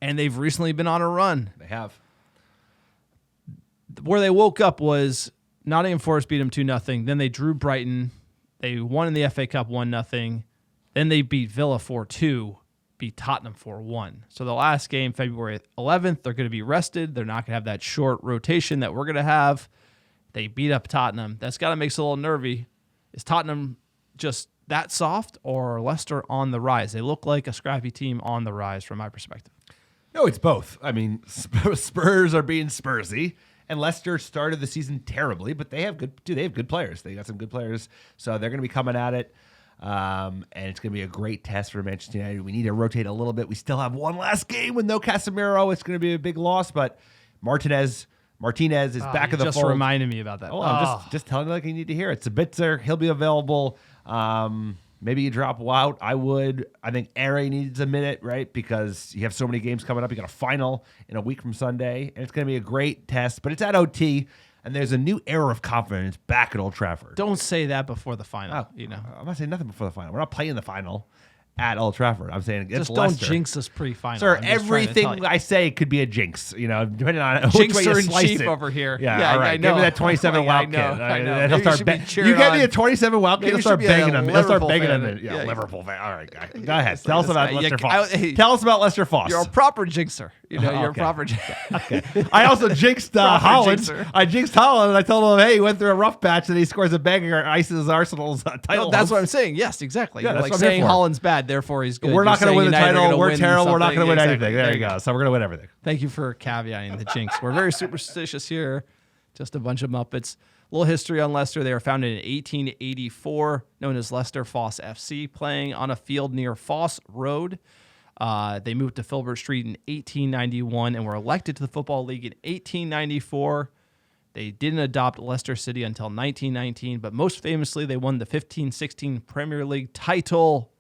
and they've recently been on a run. They have. Where they woke up was Nottingham Forest beat them 2-0. Then they drew Brighton. They won in the FA Cup 1-0. Then they beat Villa 4-2. Beat Tottenham 4-1. So the last game, February 11th, they're going to be rested. They're not going to have that short rotation that we're going to have. They beat up Tottenham. That's got to make us a little nervy. Is Tottenham just that soft, or Leicester on the rise? They look like a scrappy team on the rise from my perspective. No, it's both. I mean, Spurs are being Spursy, and Leicester started the season terribly, but they have good players. They got some good players, so they're going to be coming at it. And it's going to be a great test for Manchester United. We need to rotate a little bit. We still have one last game with no Casemiro. It's going to be a big loss, but Martinez is back in the fold. Just reminded me about that. Oh, I'm just telling you like you need to hear it. Sabitzer, he'll be available. Maybe you drop Wout. I would. I think Ere needs a minute, right? Because you have so many games coming up. You got a final in a week from Sunday, and it's going to be a great test. But it's at OT, and there's a new era of confidence back at Old Trafford. Don't say that before the final. I'm not saying nothing before the final. We're not playing the final at Old Trafford. I'm saying against Just don't Leicester. jinx us pre-final. Sir, everything I say could be a jinx, depending on which way you Jinxer in slice chief it. over here. Yeah, all right. I know. Give me that 27 I Wild know, kid. I know. He'll Maybe start you should be cheering you give me on- a 27 Wild kid, Maybe he'll you start should be a begging him. He'll start Liverpool begging fan. him. Yeah, Yeah. Liverpool fan. All right, guy. Go ahead. Tell us this about guy. Leicester Yeah, Foss. hey, Tell us about Leicester Foss. You're a proper jinxer. You're a Okay. proper jinxer. I also jinxed Proper Holland. jinxer. I jinxed Holland, and I told him, hey, he went through a rough patch, and he scores a banger, ices Arsenal's title. No, that's what I'm saying. Yes, exactly. Yeah, You're that's like what I'm here saying for. Holland's bad, therefore he's good. We're not going to win the title. We're terrible. We're not going to win Exactly. anything. There you go. So we're going to win everything. Thank you for caveating the jinx. We're very superstitious here. Just a bunch of Muppets. A little history on Leicester. They were founded in 1884, known as Leicester Foss FC, playing on a field near Foss Road. They moved to Filbert Street in 1891 and were elected to the Football League in 1894. They didn't adopt Leicester City until 1919, but most famously, they won the 15-16 Premier League title,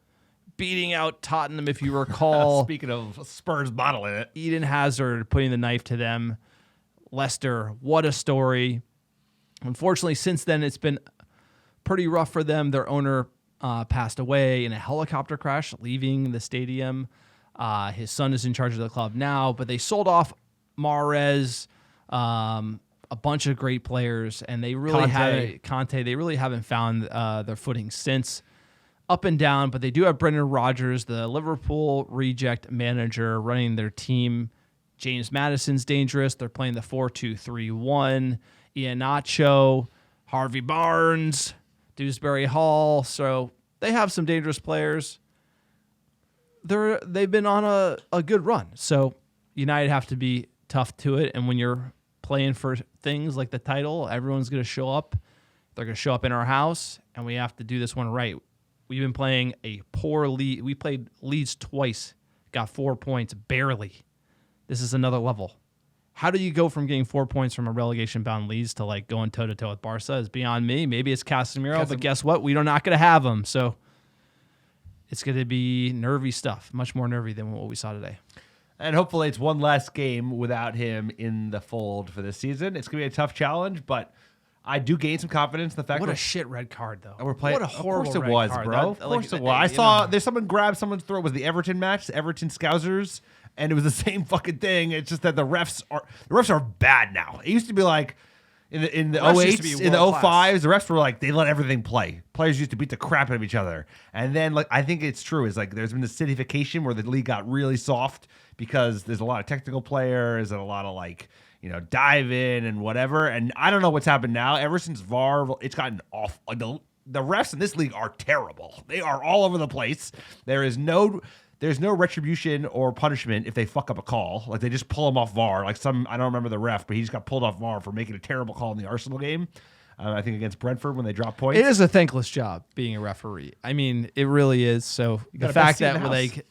beating out Tottenham, if you recall. Speaking of Spurs bottling it. Eden Hazard putting the knife to them. Leicester, what a story. Unfortunately, since then, it's been pretty rough for them. Their owner passed away in a helicopter crash, leaving the stadium. His son is in charge of the club now, but they sold off Mahrez, a bunch of great players, and they really Conte. They really haven't found their footing since. Up and down, but they do have Brendan Rodgers, the Liverpool reject manager, running their team. James Maddison's dangerous. They're playing the 4-2-3-1. Iheanacho, Harvey Barnes, Dewsbury Hall. So they have some dangerous players. They've been on a good run. So United have to be tough to it. And when you're playing for things like the title, everyone's going to show up. They're going to show up in our house, and we have to do this one right. We've been playing a poor lead. We played Leeds twice, got 4 points, barely. This is another level. How do you go from getting 4 points from a relegation-bound Leeds to like going toe-to-toe with Barca is beyond me. Maybe it's Casemiro, but guess what? We're not going to have him. So it's going to be nervy stuff, much more nervy than what we saw today. And hopefully it's one last game without him in the fold for this season. It's going to be a tough challenge, but I do gain some confidence in the fact What that a shit red card, though. we're playing. What a horrible Of course it red was, card. bro. Of course it was. I saw there's someone grab someone's throat. It was the Everton match, the Everton Scousers, and it was the same fucking thing. It's just that the refs are bad now. It used to be like in the Refs used to 08s, be in the world class. 05s, the refs were like they let everything play. Players used to beat the crap out of each other, and then like I think it's true. Is like there's been this cityfication where the league got really soft because there's a lot of technical players and a lot of like. Dive in and whatever. And I don't know what's happened now. Ever since VAR, it's gotten off. The refs in this league are terrible. They are all over the place. There is no. there's no retribution or punishment if they fuck up a call. Like they just pull him off VAR. Like I don't remember the ref, but he just got pulled off VAR for making a terrible call in the Arsenal game. I think against Brentford when they dropped points. It is a thankless job being a referee. I mean, it really is. So the fact that like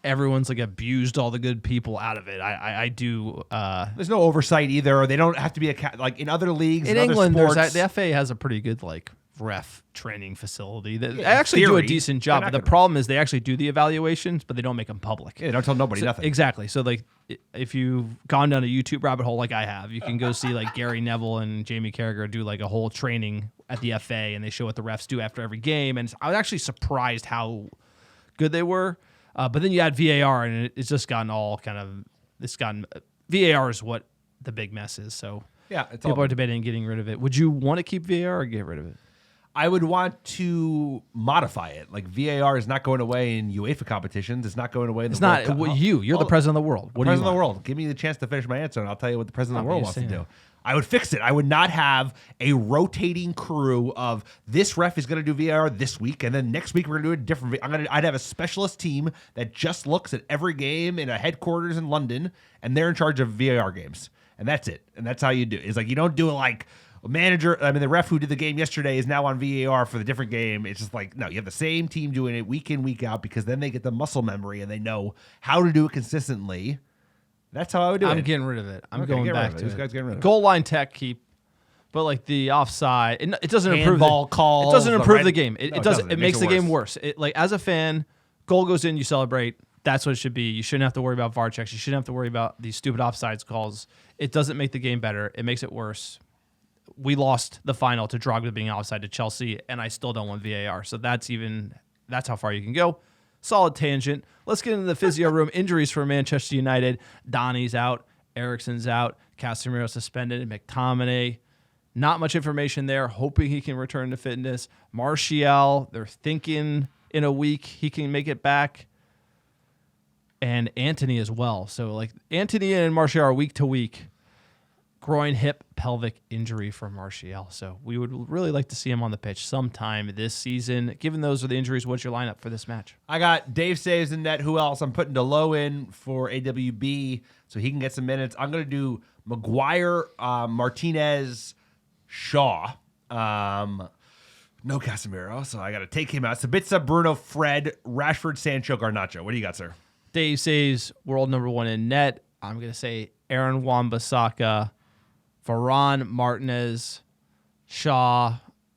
everyone's like abused all the good people out of it, I do. There's no oversight either. Or they don't have to be like in other leagues. In other England, sports, the FA has a pretty good like ref training facility. They actually do a decent job. But the gonna... problem is they actually do the evaluations, but they don't make them public. Yeah, they don't tell nobody nothing. Exactly. So like, if you've gone down a YouTube rabbit hole like I have, you can go see like Gary Neville and Jamie Carragher do like a whole training at the FA, and they show what the refs do after every game. And I was actually surprised how good they were. But then you add VAR, and it's just gotten all kind of VAR is what the big mess is. So yeah, it's people are debating getting rid of it. Would you want to keep VAR or get rid of it? I would want to modify it. Like VAR is not going away in UEFA competitions. It's not going away in the World Cup. It's not you're the president of the world. What president of the world. Give me the chance to finish my answer, and I'll tell you what the president of the world wants to do. I would fix it. I would not have a rotating crew of this ref is going to do VAR this week, and then next week we're going to do a different. I'd have a specialist team that just looks at every game in a headquarters in London, and they're in charge of VAR games, and that's it. And that's how you do it. It's like you don't do it like the ref who did the game yesterday is now on VAR for the different game. It's just like, no, you have the same team doing it week in, week out, because then they get the muscle memory and they know how to do it consistently. That's how I would do it. I'm getting rid of it. I'm going back to This guy's getting rid of it. Goal line tech keep, but like the offside, it doesn't improve Handball calls. It doesn't improve the game. It doesn't. It makes the game worse. worse. Like as a fan, goal goes in, you celebrate. That's what it should be. You shouldn't have to worry about VAR checks. You shouldn't have to worry about these stupid offsides calls. It doesn't make the game better. It makes it worse. We lost the final to Drogba being offside to Chelsea, and I still don't want VAR. So that's how far you can go. Solid tangent. Let's get into the physio room. Injuries for Manchester United. Donny's out. Ericsson's out. Casemiro suspended. McTominay. Not much information there. Hoping he can return to fitness. Martial, they're thinking in a week he can make it back. And Antony as well. So like Antony and Martial are week to week. Groin, hip, pelvic injury for Martial. So we would really like to see him on the pitch sometime this season. Given those are the injuries, what's your lineup for this match? I got Dave Saves in net. Who else? I'm putting DeLoe in for AWB so he can get some minutes. I'm going to do Maguire, Martinez, Shaw. No Casemiro, so I got to take him out. Sabitzer, Bruno, Fred, Rashford, Sancho, Garnacho. What do you got, sir? Dave Saves, world number 1 in net. I'm going to say Aaron Wan-Bissaka, Varane, Martinez, Shaw.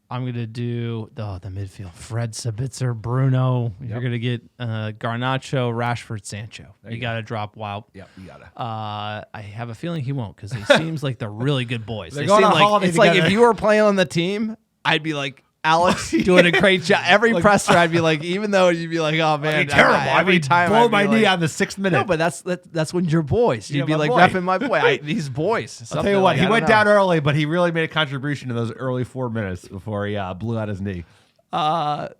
I'm going to do the midfield. Fred, Sabitzer, Bruno. Yep. You're going to get Garnacho, Rashford, Sancho. You got to drop Wild. Yep, you got to. I have a feeling he won't because he seems like they're really good boys. They're going on holiday it's together. like if you were playing on the team, I'd be like, Alex doing a great job. Every presser, I'd be like, even though you'd be like, oh man, terrible. Every time, blow I'd my be knee like, on the 6th minute. No, but that's when you're boys. You'd be like repping my boy. These boys. I'll tell you what, he went down early, but he really made a contribution in those early 4 minutes before he blew out his knee. What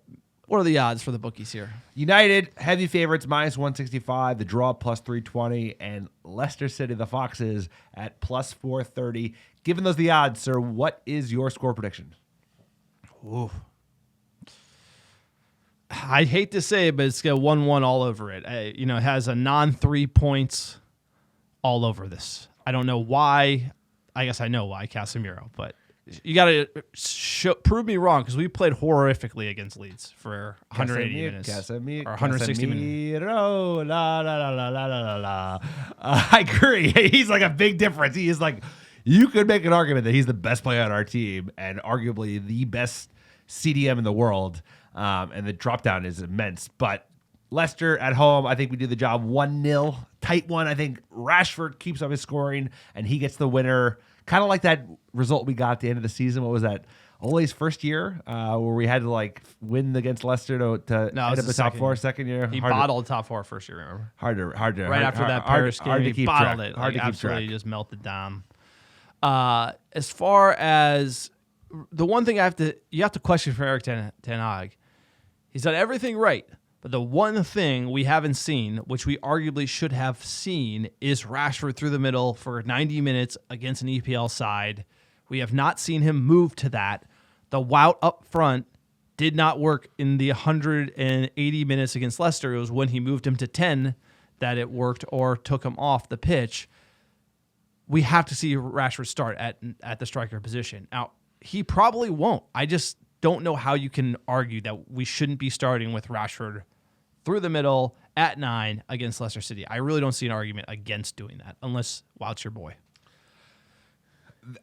are the odds for the bookies here? United, heavy favorites, -165. The draw, +320. And Leicester City, the Foxes, at +430. Given those the odds, sir, what is your score prediction? Ooh. I hate to say it, but it's got 1-1 all over it. It has a non-3 points all over this. I don't know why. I guess I know why, Casemiro. But you got to prove me wrong because we played horrifically against Leeds for 180 minutes. Or 160 minutes. I agree. He's like a big difference. He is like, you could make an argument that he's the best player on our team and arguably the best CDM in the world. And the drop down is immense. But Leicester at home, I think we do the job 1-0. Tight one. I think Rashford keeps up his scoring and he gets the winner. Kind of like that result we got at the end of the season. What was that? Ole's first year, where we had to like win against Leicester to end up the top 4. Second year, he bottled top 4 first year. Remember? Hard to right after that Paris game, he bottled it. Hard to keep absolutely track. Just melted down. As far as the one thing you have to question for Erik Ten Hag, he's done everything right. But the one thing we haven't seen, which we arguably should have seen, is Rashford through the middle for 90 minutes against an EPL side. We have not seen him move to that. The Wout up front Did not work in the 180 minutes against Leicester. It was when he moved him to 10 that it worked or took him off the pitch. We have to see Rashford start at the striker position. Now, he probably won't. I just don't know how you can argue that we shouldn't be starting with Rashford through the middle at 9 against Leicester City. I really don't see an argument against doing that, unless Wout's your boy.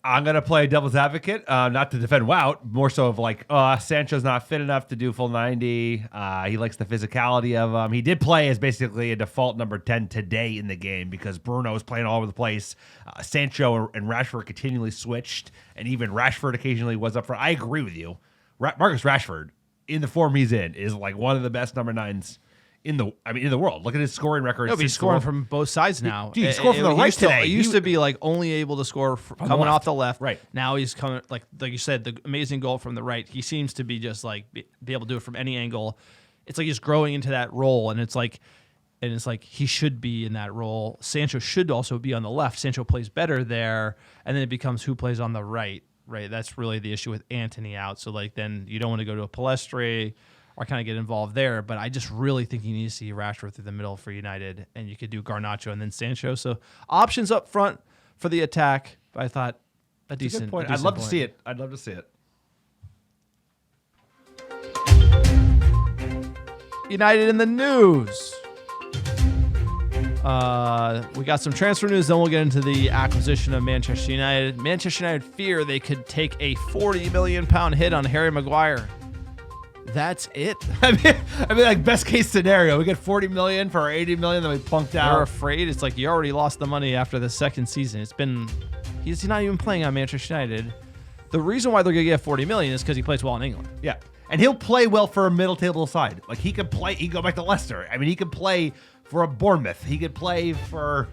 I'm going to play devil's advocate, not to defend Wout, more so of like, Sancho's not fit enough to do full 90. He likes the physicality of him. He did play as basically a default number 10 today in the game because Bruno was playing all over the place. Sancho and Rashford continually switched, and even Rashford occasionally was up front. I agree with you. Marcus Rashford, in the form he's in, is like one of the best number 9s in the world. Look at his scoring record. No, but he's scoring from both sides now. Dude, he scored from the right today. He used to be like only able to score coming off the left. Right. Now he's coming, like you said, the amazing goal from the right. He seems to be just like be able to do it from any angle. It's like he's growing into that role, and it's like he should be in that role. Sancho should also be on the left. Sancho plays better there, and then it becomes who plays on the right. Right. That's really the issue with Antony out. So like then you don't want to go to a Palestre or kind of get involved there. But I just really think you need to see Rashford through the middle for United, and you could do Garnacho and then Sancho. So options up front for the attack. But I thought a decent point. I'd love to see it. I'd love to see it. United in the news. We got some transfer news, then we'll get into the acquisition of Manchester United. Manchester United fear they could take a £40 million hit on Harry Maguire. That's it. I mean, like best case scenario, we get 40 million for our 80 million that we punked out. They're afraid. It's like you already lost the money after the second season. He's not even playing on Manchester United. The reason why they're gonna get 40 million is because he plays well in England. Yeah, and he'll play well for a middle table side. Like he could play. He could go back to Leicester. I mean, he could play for a Bournemouth. He could play for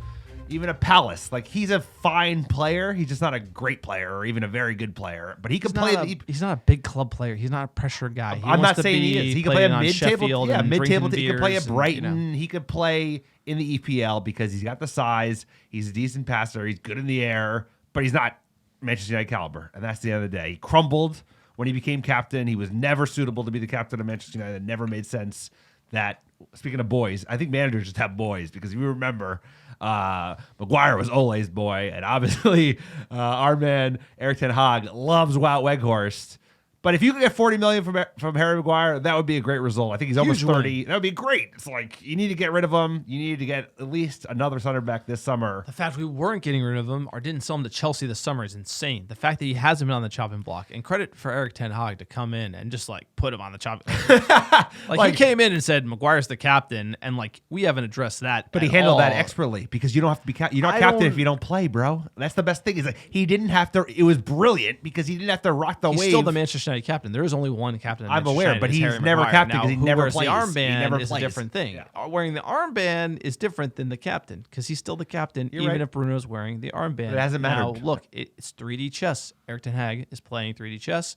even a Palace. Like he's a fine player. He's just not a great player or even a very good player. But he could play. He's not a big club player. He's not a pressure guy. I'm not saying he is. He could play a mid-table. Yeah, mid-table. He could play at Brighton. And, He could play in the EPL because he's got the size. He's a decent passer. He's good in the air, but he's not Manchester United caliber. And that's the end of the day. He crumbled when he became captain. He was never suitable to be the captain of Manchester United. It never made sense. That speaking of boys, I think managers just have boys because if you remember, Maguire was Ole's boy, and obviously our man Erik ten Hag loves Wout Weghorst. But if you could get 40 million from Harry Maguire, that would be a great result. I think he's almost 30. That would be great. It's like you need to get rid of him. You need to get at least another center back this summer. the fact we weren't getting rid of him or didn't sell him to Chelsea this summer is insane. The fact that he hasn't been on the chopping block, and credit for Erik ten Hag to come in and just like put him on the chopping block. Like he came in and said Maguire's the captain, and like we haven't addressed that. But he handled that expertly because you don't have to be you're not captain if you don't play, bro. That's the best thing. Is that he didn't have to. It was brilliant because he didn't have to rock the wave. He's still the Manchester United captain. There is only one captain. I'm aware, but he's never captain because he never plays. The armband never is plays. a different thing. Yeah. Wearing the armband is different than the captain because he's still the captain, You're even right. if Bruno's wearing the armband. It hasn't mattered. Now, look, it's 3D chess. Erik ten Hag is playing 3D chess.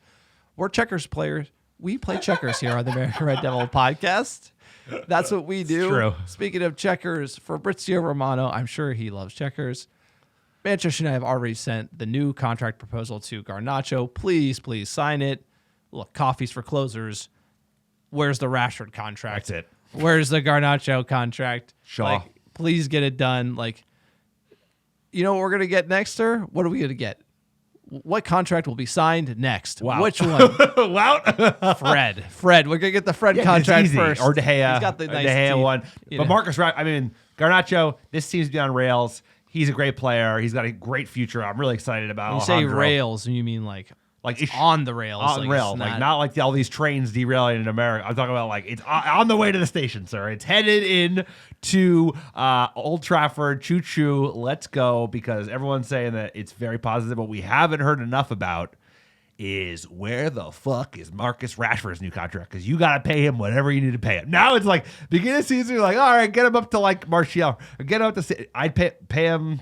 We're checkers players. We play checkers here on the American Red Devil podcast. That's what we do. True. Speaking of checkers, Fabrizio Romano, I'm sure he loves checkers. Manchester United have already sent the new contract proposal to Garnacho. Please sign it. Look, coffees for closers. Where's the Rashford contract? That's it. Where's the Garnacho contract? Shaw. Like, please get it done. Like, you know what we're going to get next, sir? What are we going to get? What contract will be signed next? Wow. Which one? Wout? Fred. We're going to get the Fred contract easy. first. Or De Gea. He's got the nice De Gea teeth, one. you But know. Marcus, I mean, Garnacho, this seems to be on rails. He's a great player. He's got a great future. I'm really excited about When you say Alejandro. rails, you mean like it's on the rails. On like rail, it's like not like all these trains derailing in America. I'm talking about like it's on the way to the station, sir. It's headed in to Old Trafford. Choo choo, let's go! Because everyone's saying that it's very positive. What we haven't heard enough about is where the fuck is Marcus Rashford's new contract? Because you got to pay him whatever you need to pay him. Now it's like beginning of season, you're like, all right, get him up to like Martial, or get him up to. I'd pay him.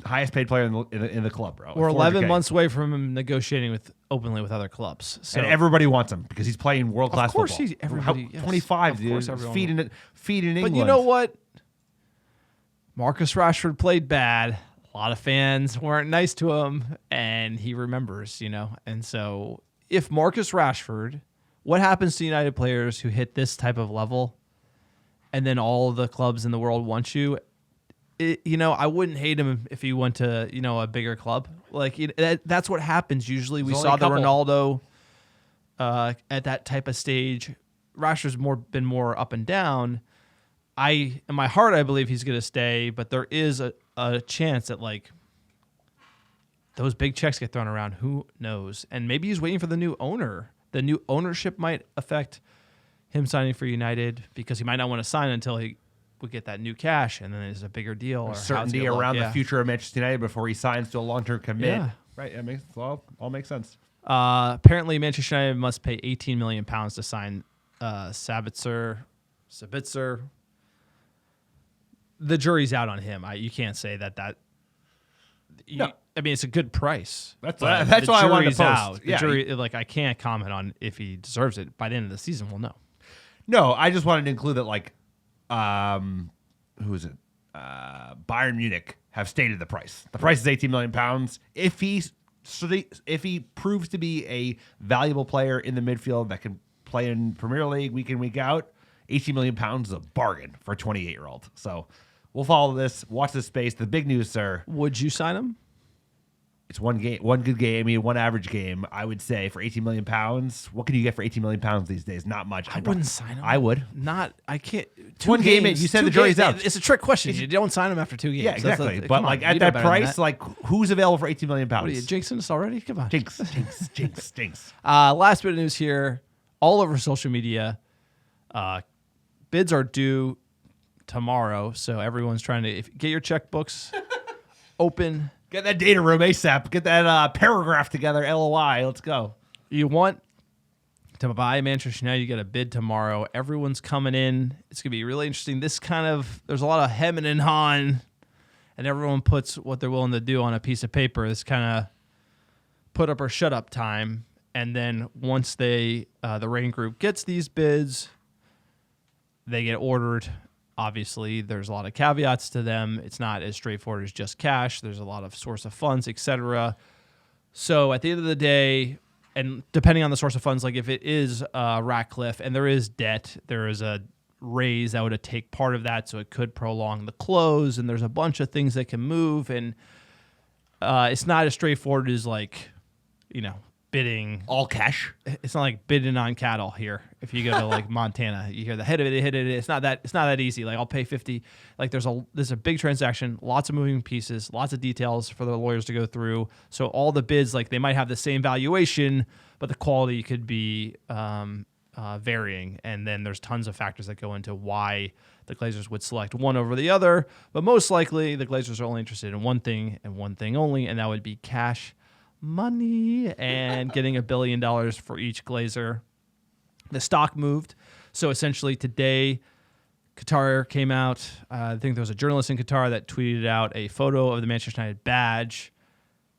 Highest paid player in the club, bro. We're 400K. 11 months away from him negotiating openly with other clubs. So And everybody wants him because he's playing world class course football. everybody- yes, 25, of dude. course everyone Feeding England. But you know what? Marcus Rashford played bad. A lot of fans weren't nice to him, and he remembers, you know. And so if Marcus Rashford what happens to United players who hit this type of level and then all the clubs in the world want you? I wouldn't hate him if he went to, a bigger club. Like, that's what happens usually. We saw the Ronaldo at that type of stage. Rashford's been more up and down. In my heart, I believe he's going to stay, but there is a chance that, like, those big checks get thrown around. Who knows? And maybe he's waiting for the new owner. The new ownership might affect him signing for United because he might not want to sign until he would get that new cash, and then there's a bigger deal. Or certainty around the future of Manchester United before he signs to a long-term commit. Yeah. Right. It makes all makes sense. Apparently, Manchester United must pay £18 million to sign Sabitzer. The jury's out on him. You can't say that. No. I mean, it's a good price. That's why I wanted to post. Out. The jury, I can't comment on if he deserves it. By the end of the season, we'll know. No, I just wanted to include that, like, who is it? Bayern Munich have stated the price. The price is £18 million. If he proves to be a valuable player in the midfield that can play in Premier League week in, week out, £18 million is a bargain for a 28-year-old. So we'll follow this. Watch this space. The big news, sir. Would you sign him? It's one good game, one average game, I would say, for £18 million. What can you get for £18 million these days? Not much. I wouldn't sign him. I would. I can't. One game in. You said the jury's out. It's a trick question. You don't sign him after 2 games. Yeah, exactly. But like at that price, like who's available for £18 million? What are you, jinxing us already? Come on. Jinx. Last bit of news here. All over social media, bids are due tomorrow, so everyone's trying to get your checkbooks open. Get that data room ASAP. Get that paragraph together. LOI. Let's go. You want to buy Manchester United, you get a bid tomorrow. Everyone's coming in. It's going to be really interesting. There's a lot of hemming and hawing, and everyone puts what they're willing to do on a piece of paper. This kind of put up or shut up time. And then once the rating group gets these bids, they get ordered. Obviously, there's a lot of caveats to them. It's not as straightforward as just cash. There's a lot of source of funds, etc. So at the end of the day, and depending on the source of funds, like if it is Ratcliffe and there is debt, there is a raise that would take part of that, so it could prolong the close, and there's a bunch of things that can move, and it's not as straightforward as bidding all cash. It's not like bidding on cattle here. If you go to like Montana, you hear the head of it, hit it. It's not that easy. Like I'll pay 50. Like there's a big transaction, lots of moving pieces, lots of details for the lawyers to go through. So all the bids, like they might have the same valuation, but the quality could be varying. And then there's tons of factors that go into why the Glazers would select one over the other. But most likely the Glazers are only interested in one thing and one thing only, and that would be cash money and getting $1 billion for each Glazer. The stock moved. So essentially today, Qatar came out. I think there was a journalist in Qatar that tweeted out a photo of the Manchester United badge.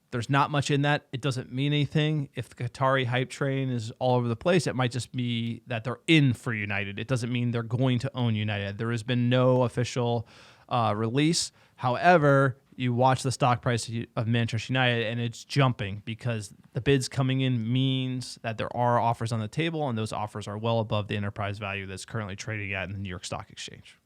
There's not much in that. It doesn't mean anything. If the Qatari hype train is all over the place, it might just be that they're in for United. It doesn't mean they're going to own United. There has been no official release. However, you watch the stock price of Manchester United, and it's jumping because the bids coming in means that there are offers on the table, and those offers are well above the enterprise value that's currently trading at in the New York Stock Exchange.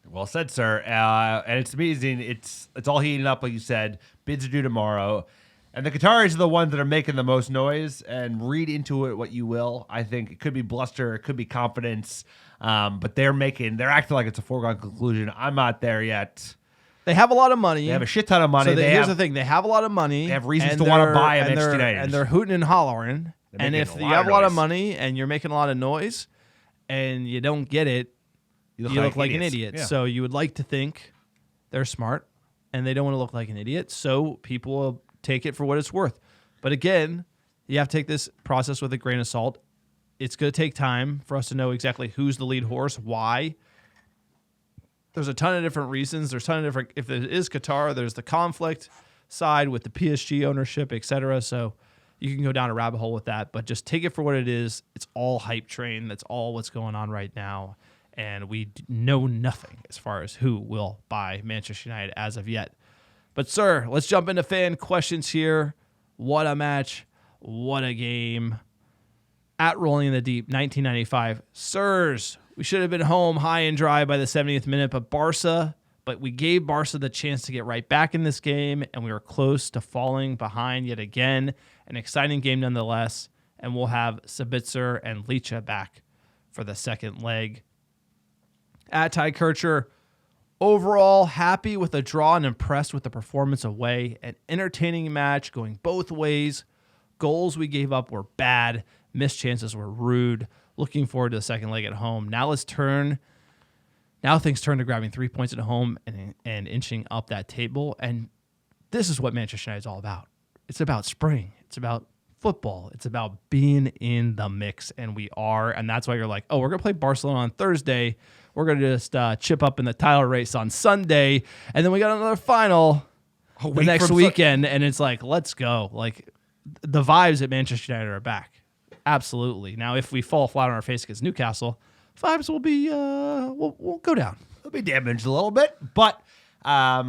Well said, sir. And it's amazing. It's all heating up, like you said. Bids are due tomorrow. And the Qataris are the ones that are making the most noise, and read into it what you will. I think it could be bluster, it could be confidence, but they're acting like it's a foregone conclusion. I'm not there yet. They have a lot of money. They have a shit ton of money. So here's the thing. They have a lot of money. They have reasons to want to buy a Manchester United. And they're hooting and hollering. And if you have a lot of money and you're making a lot of noise and you don't get it, you look like an idiot. Yeah. So you would like to think they're smart and they don't want to look like an idiot. So people will take it for what it's worth. But again, you have to take this process with a grain of salt. It's going to take time for us to know exactly who's the lead horse, why. There's a ton of different reasons. If it is Qatar, there's the conflict side with the PSG ownership, etc. So you can go down a rabbit hole with that, but just take it for what it is. It's all hype train. That's all what's going on right now. And we know nothing as far as who will buy Manchester United as of yet. But sir, let's jump into fan questions here. What a match. What a game. At Rolling in the Deep, 1995. Sirs, we should have been home high and dry by the 70th minute, but we gave Barca the chance to get right back in this game, and we were close to falling behind yet again. An exciting game nonetheless, and we'll have Sabitzer and Licha back for the second leg. At Ty Kircher, overall happy with the draw and impressed with the performance away. An entertaining match going both ways. Goals we gave up were bad. Missed chances were rude. Looking forward to the second leg at home. Now things turn to grabbing 3 points at home and inching up that table. And this is what Manchester United is all about. It's about spring. It's about football. It's about being in the mix, and we are. And that's why you're like, oh, we're going to play Barcelona on Thursday. We're going to just chip up in the title race on Sunday. And then we got another final the next weekend. And it's like, let's go. Like, the vibes at Manchester United are back. Absolutely. Now, if we fall flat on our face against Newcastle, vibes will be we'll go down. It'll be damaged a little bit, but I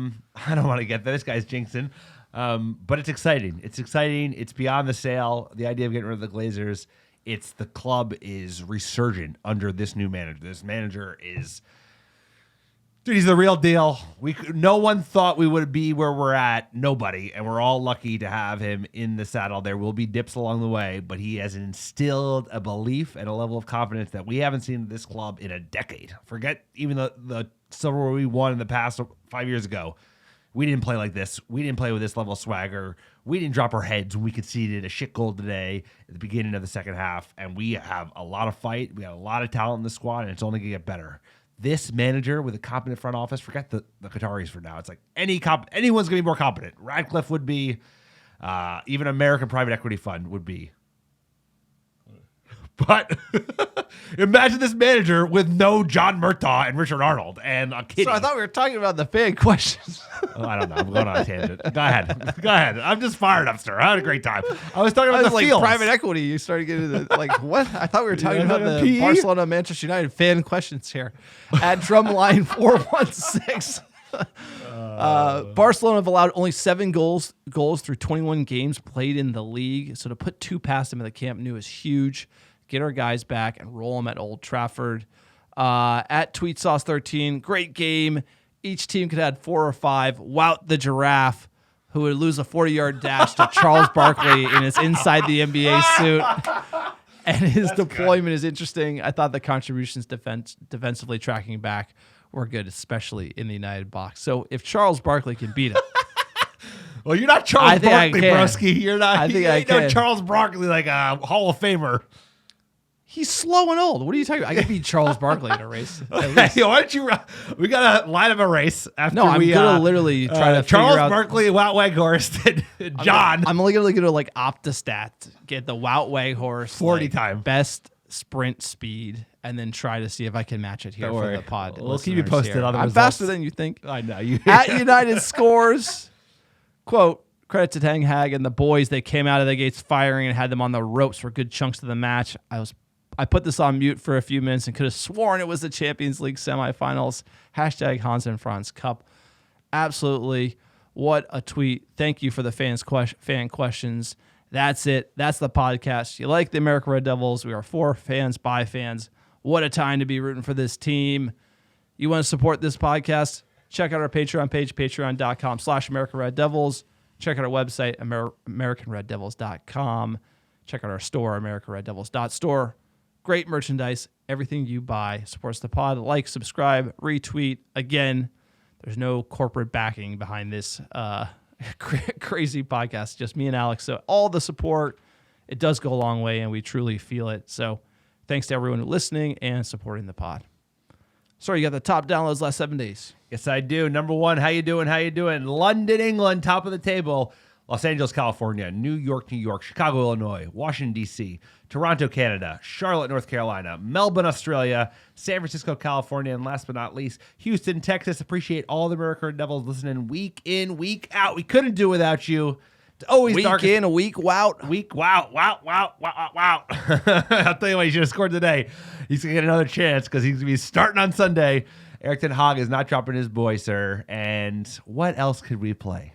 don't want to get there. This guy's jinxing. But it's exciting. It's exciting. It's beyond the sale. The idea of getting rid of the Glazers. It's the club is resurgent under this new manager. This manager is, dude, he's the real deal. No one thought we would be where we're at. Nobody. And we're all lucky to have him in the saddle. There will be dips along the way, but he has instilled a belief and a level of confidence that we haven't seen in this club in a decade. Forget even the silverware we won in the past 5 years ago. We didn't play like this. We didn't play with this level of swagger. We didn't drop our heads when we conceded a shit goal today at the beginning of the second half. And we have a lot of fight. We have a lot of talent in the squad, and it's only going to get better. This manager with a competent front office, forget the Qataris for now. It's like anyone's going to be more competent. Radcliffe would be, even American private equity fund would be. But imagine this manager with no John Murtaugh and Richard Arnold and a kid. So I thought we were talking about the fan questions. I don't know. I'm going on a tangent. Go ahead. I'm just fired up, sir. I had a great time. I was talking about the like fields. Private equity. You started getting into like what? I thought we were talking about the PE? Barcelona Manchester United fan questions here at Drumline 416. Barcelona have allowed only 7 goals through 21 games played in the league. So to put 2 past them in the Camp Nou is huge. Get our guys back and roll them at Old Trafford. At TweetSauce13, great game. Each team could have 4 or 5. Wout the Giraffe, who would lose a 40-yard dash to Charles Barkley in his inside the NBA suit. And his deployment is interesting. I thought the contributions defensively tracking back were good, especially in the United box. So if Charles Barkley can beat him. Well, you're not Charles Barkley, broski. You're not. I think I can. No Charles Barkley, like a Hall of Famer. He's slow and old. What are you talking about? I could beat Charles Barkley in a race. Hey, why don't you? We got to line up a race after no, I'm we. gonna literally try to Charles figure out. Barkley, Wout Weghorst, and John. I'm only gonna go to like Optastat, get the Wout Weghorst 40 time best sprint speed, and then try to see if I can match it here for the pod. We'll keep you listeners posted here. on the I'm results. faster than you think. I know you. At United scores. Quote, credit to Ten Hag and the boys. They came out of the gates firing and had them on the ropes for good chunks of the match. I put this on mute for a few minutes and could have sworn it was the Champions League semifinals. Hashtag Hans and Franz Cup. Absolutely. What a tweet. Thank you for the fan questions. That's it. That's the podcast. You like the American Red Devils. We are for fans, by fans. What a time to be rooting for this team. You want to support this podcast? Check out our Patreon page, patreon.com/American Red Devils. Check out our website, AmericanRedDevils.com. Check out our store, AmericanRedDevils.store. Great merchandise. Everything you buy supports the pod. Like, subscribe, retweet. Again, there's no corporate backing behind this crazy podcast. Just me and Alex. So all the support, it does go a long way, and we truly feel it. So thanks to everyone listening and supporting the pod. Sorry, you got the top downloads last 7 days. Yes, I do. Number 1, how you doing? How you doing? London, England, top of the table. Los Angeles, California. New York, New York. Chicago, Illinois. Washington, D.C. Toronto, Canada. Charlotte, North Carolina. Melbourne, Australia. San Francisco, California. And last but not least, Houston, Texas. Appreciate all the American Devils listening week in, week out. We couldn't do without you. It's always week darkest. in, a week out. Week, wow. I'll tell you what, he should have scored today. He's going to get another chance because he's going to be starting on Sunday. Erik ten Hag is not dropping his boy, sir. And what else could we play?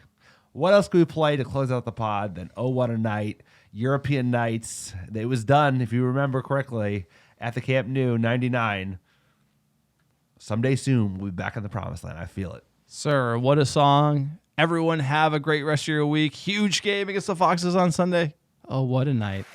What else could we play to close out the pod than Oh What a Night? European nights. It was done, if you remember correctly, at the Camp Nou, 99. Someday soon, we'll be back in the promised land. I feel it. Sir, what a song. Everyone have a great rest of your week. Huge game against the Foxes on Sunday. Oh, what a night.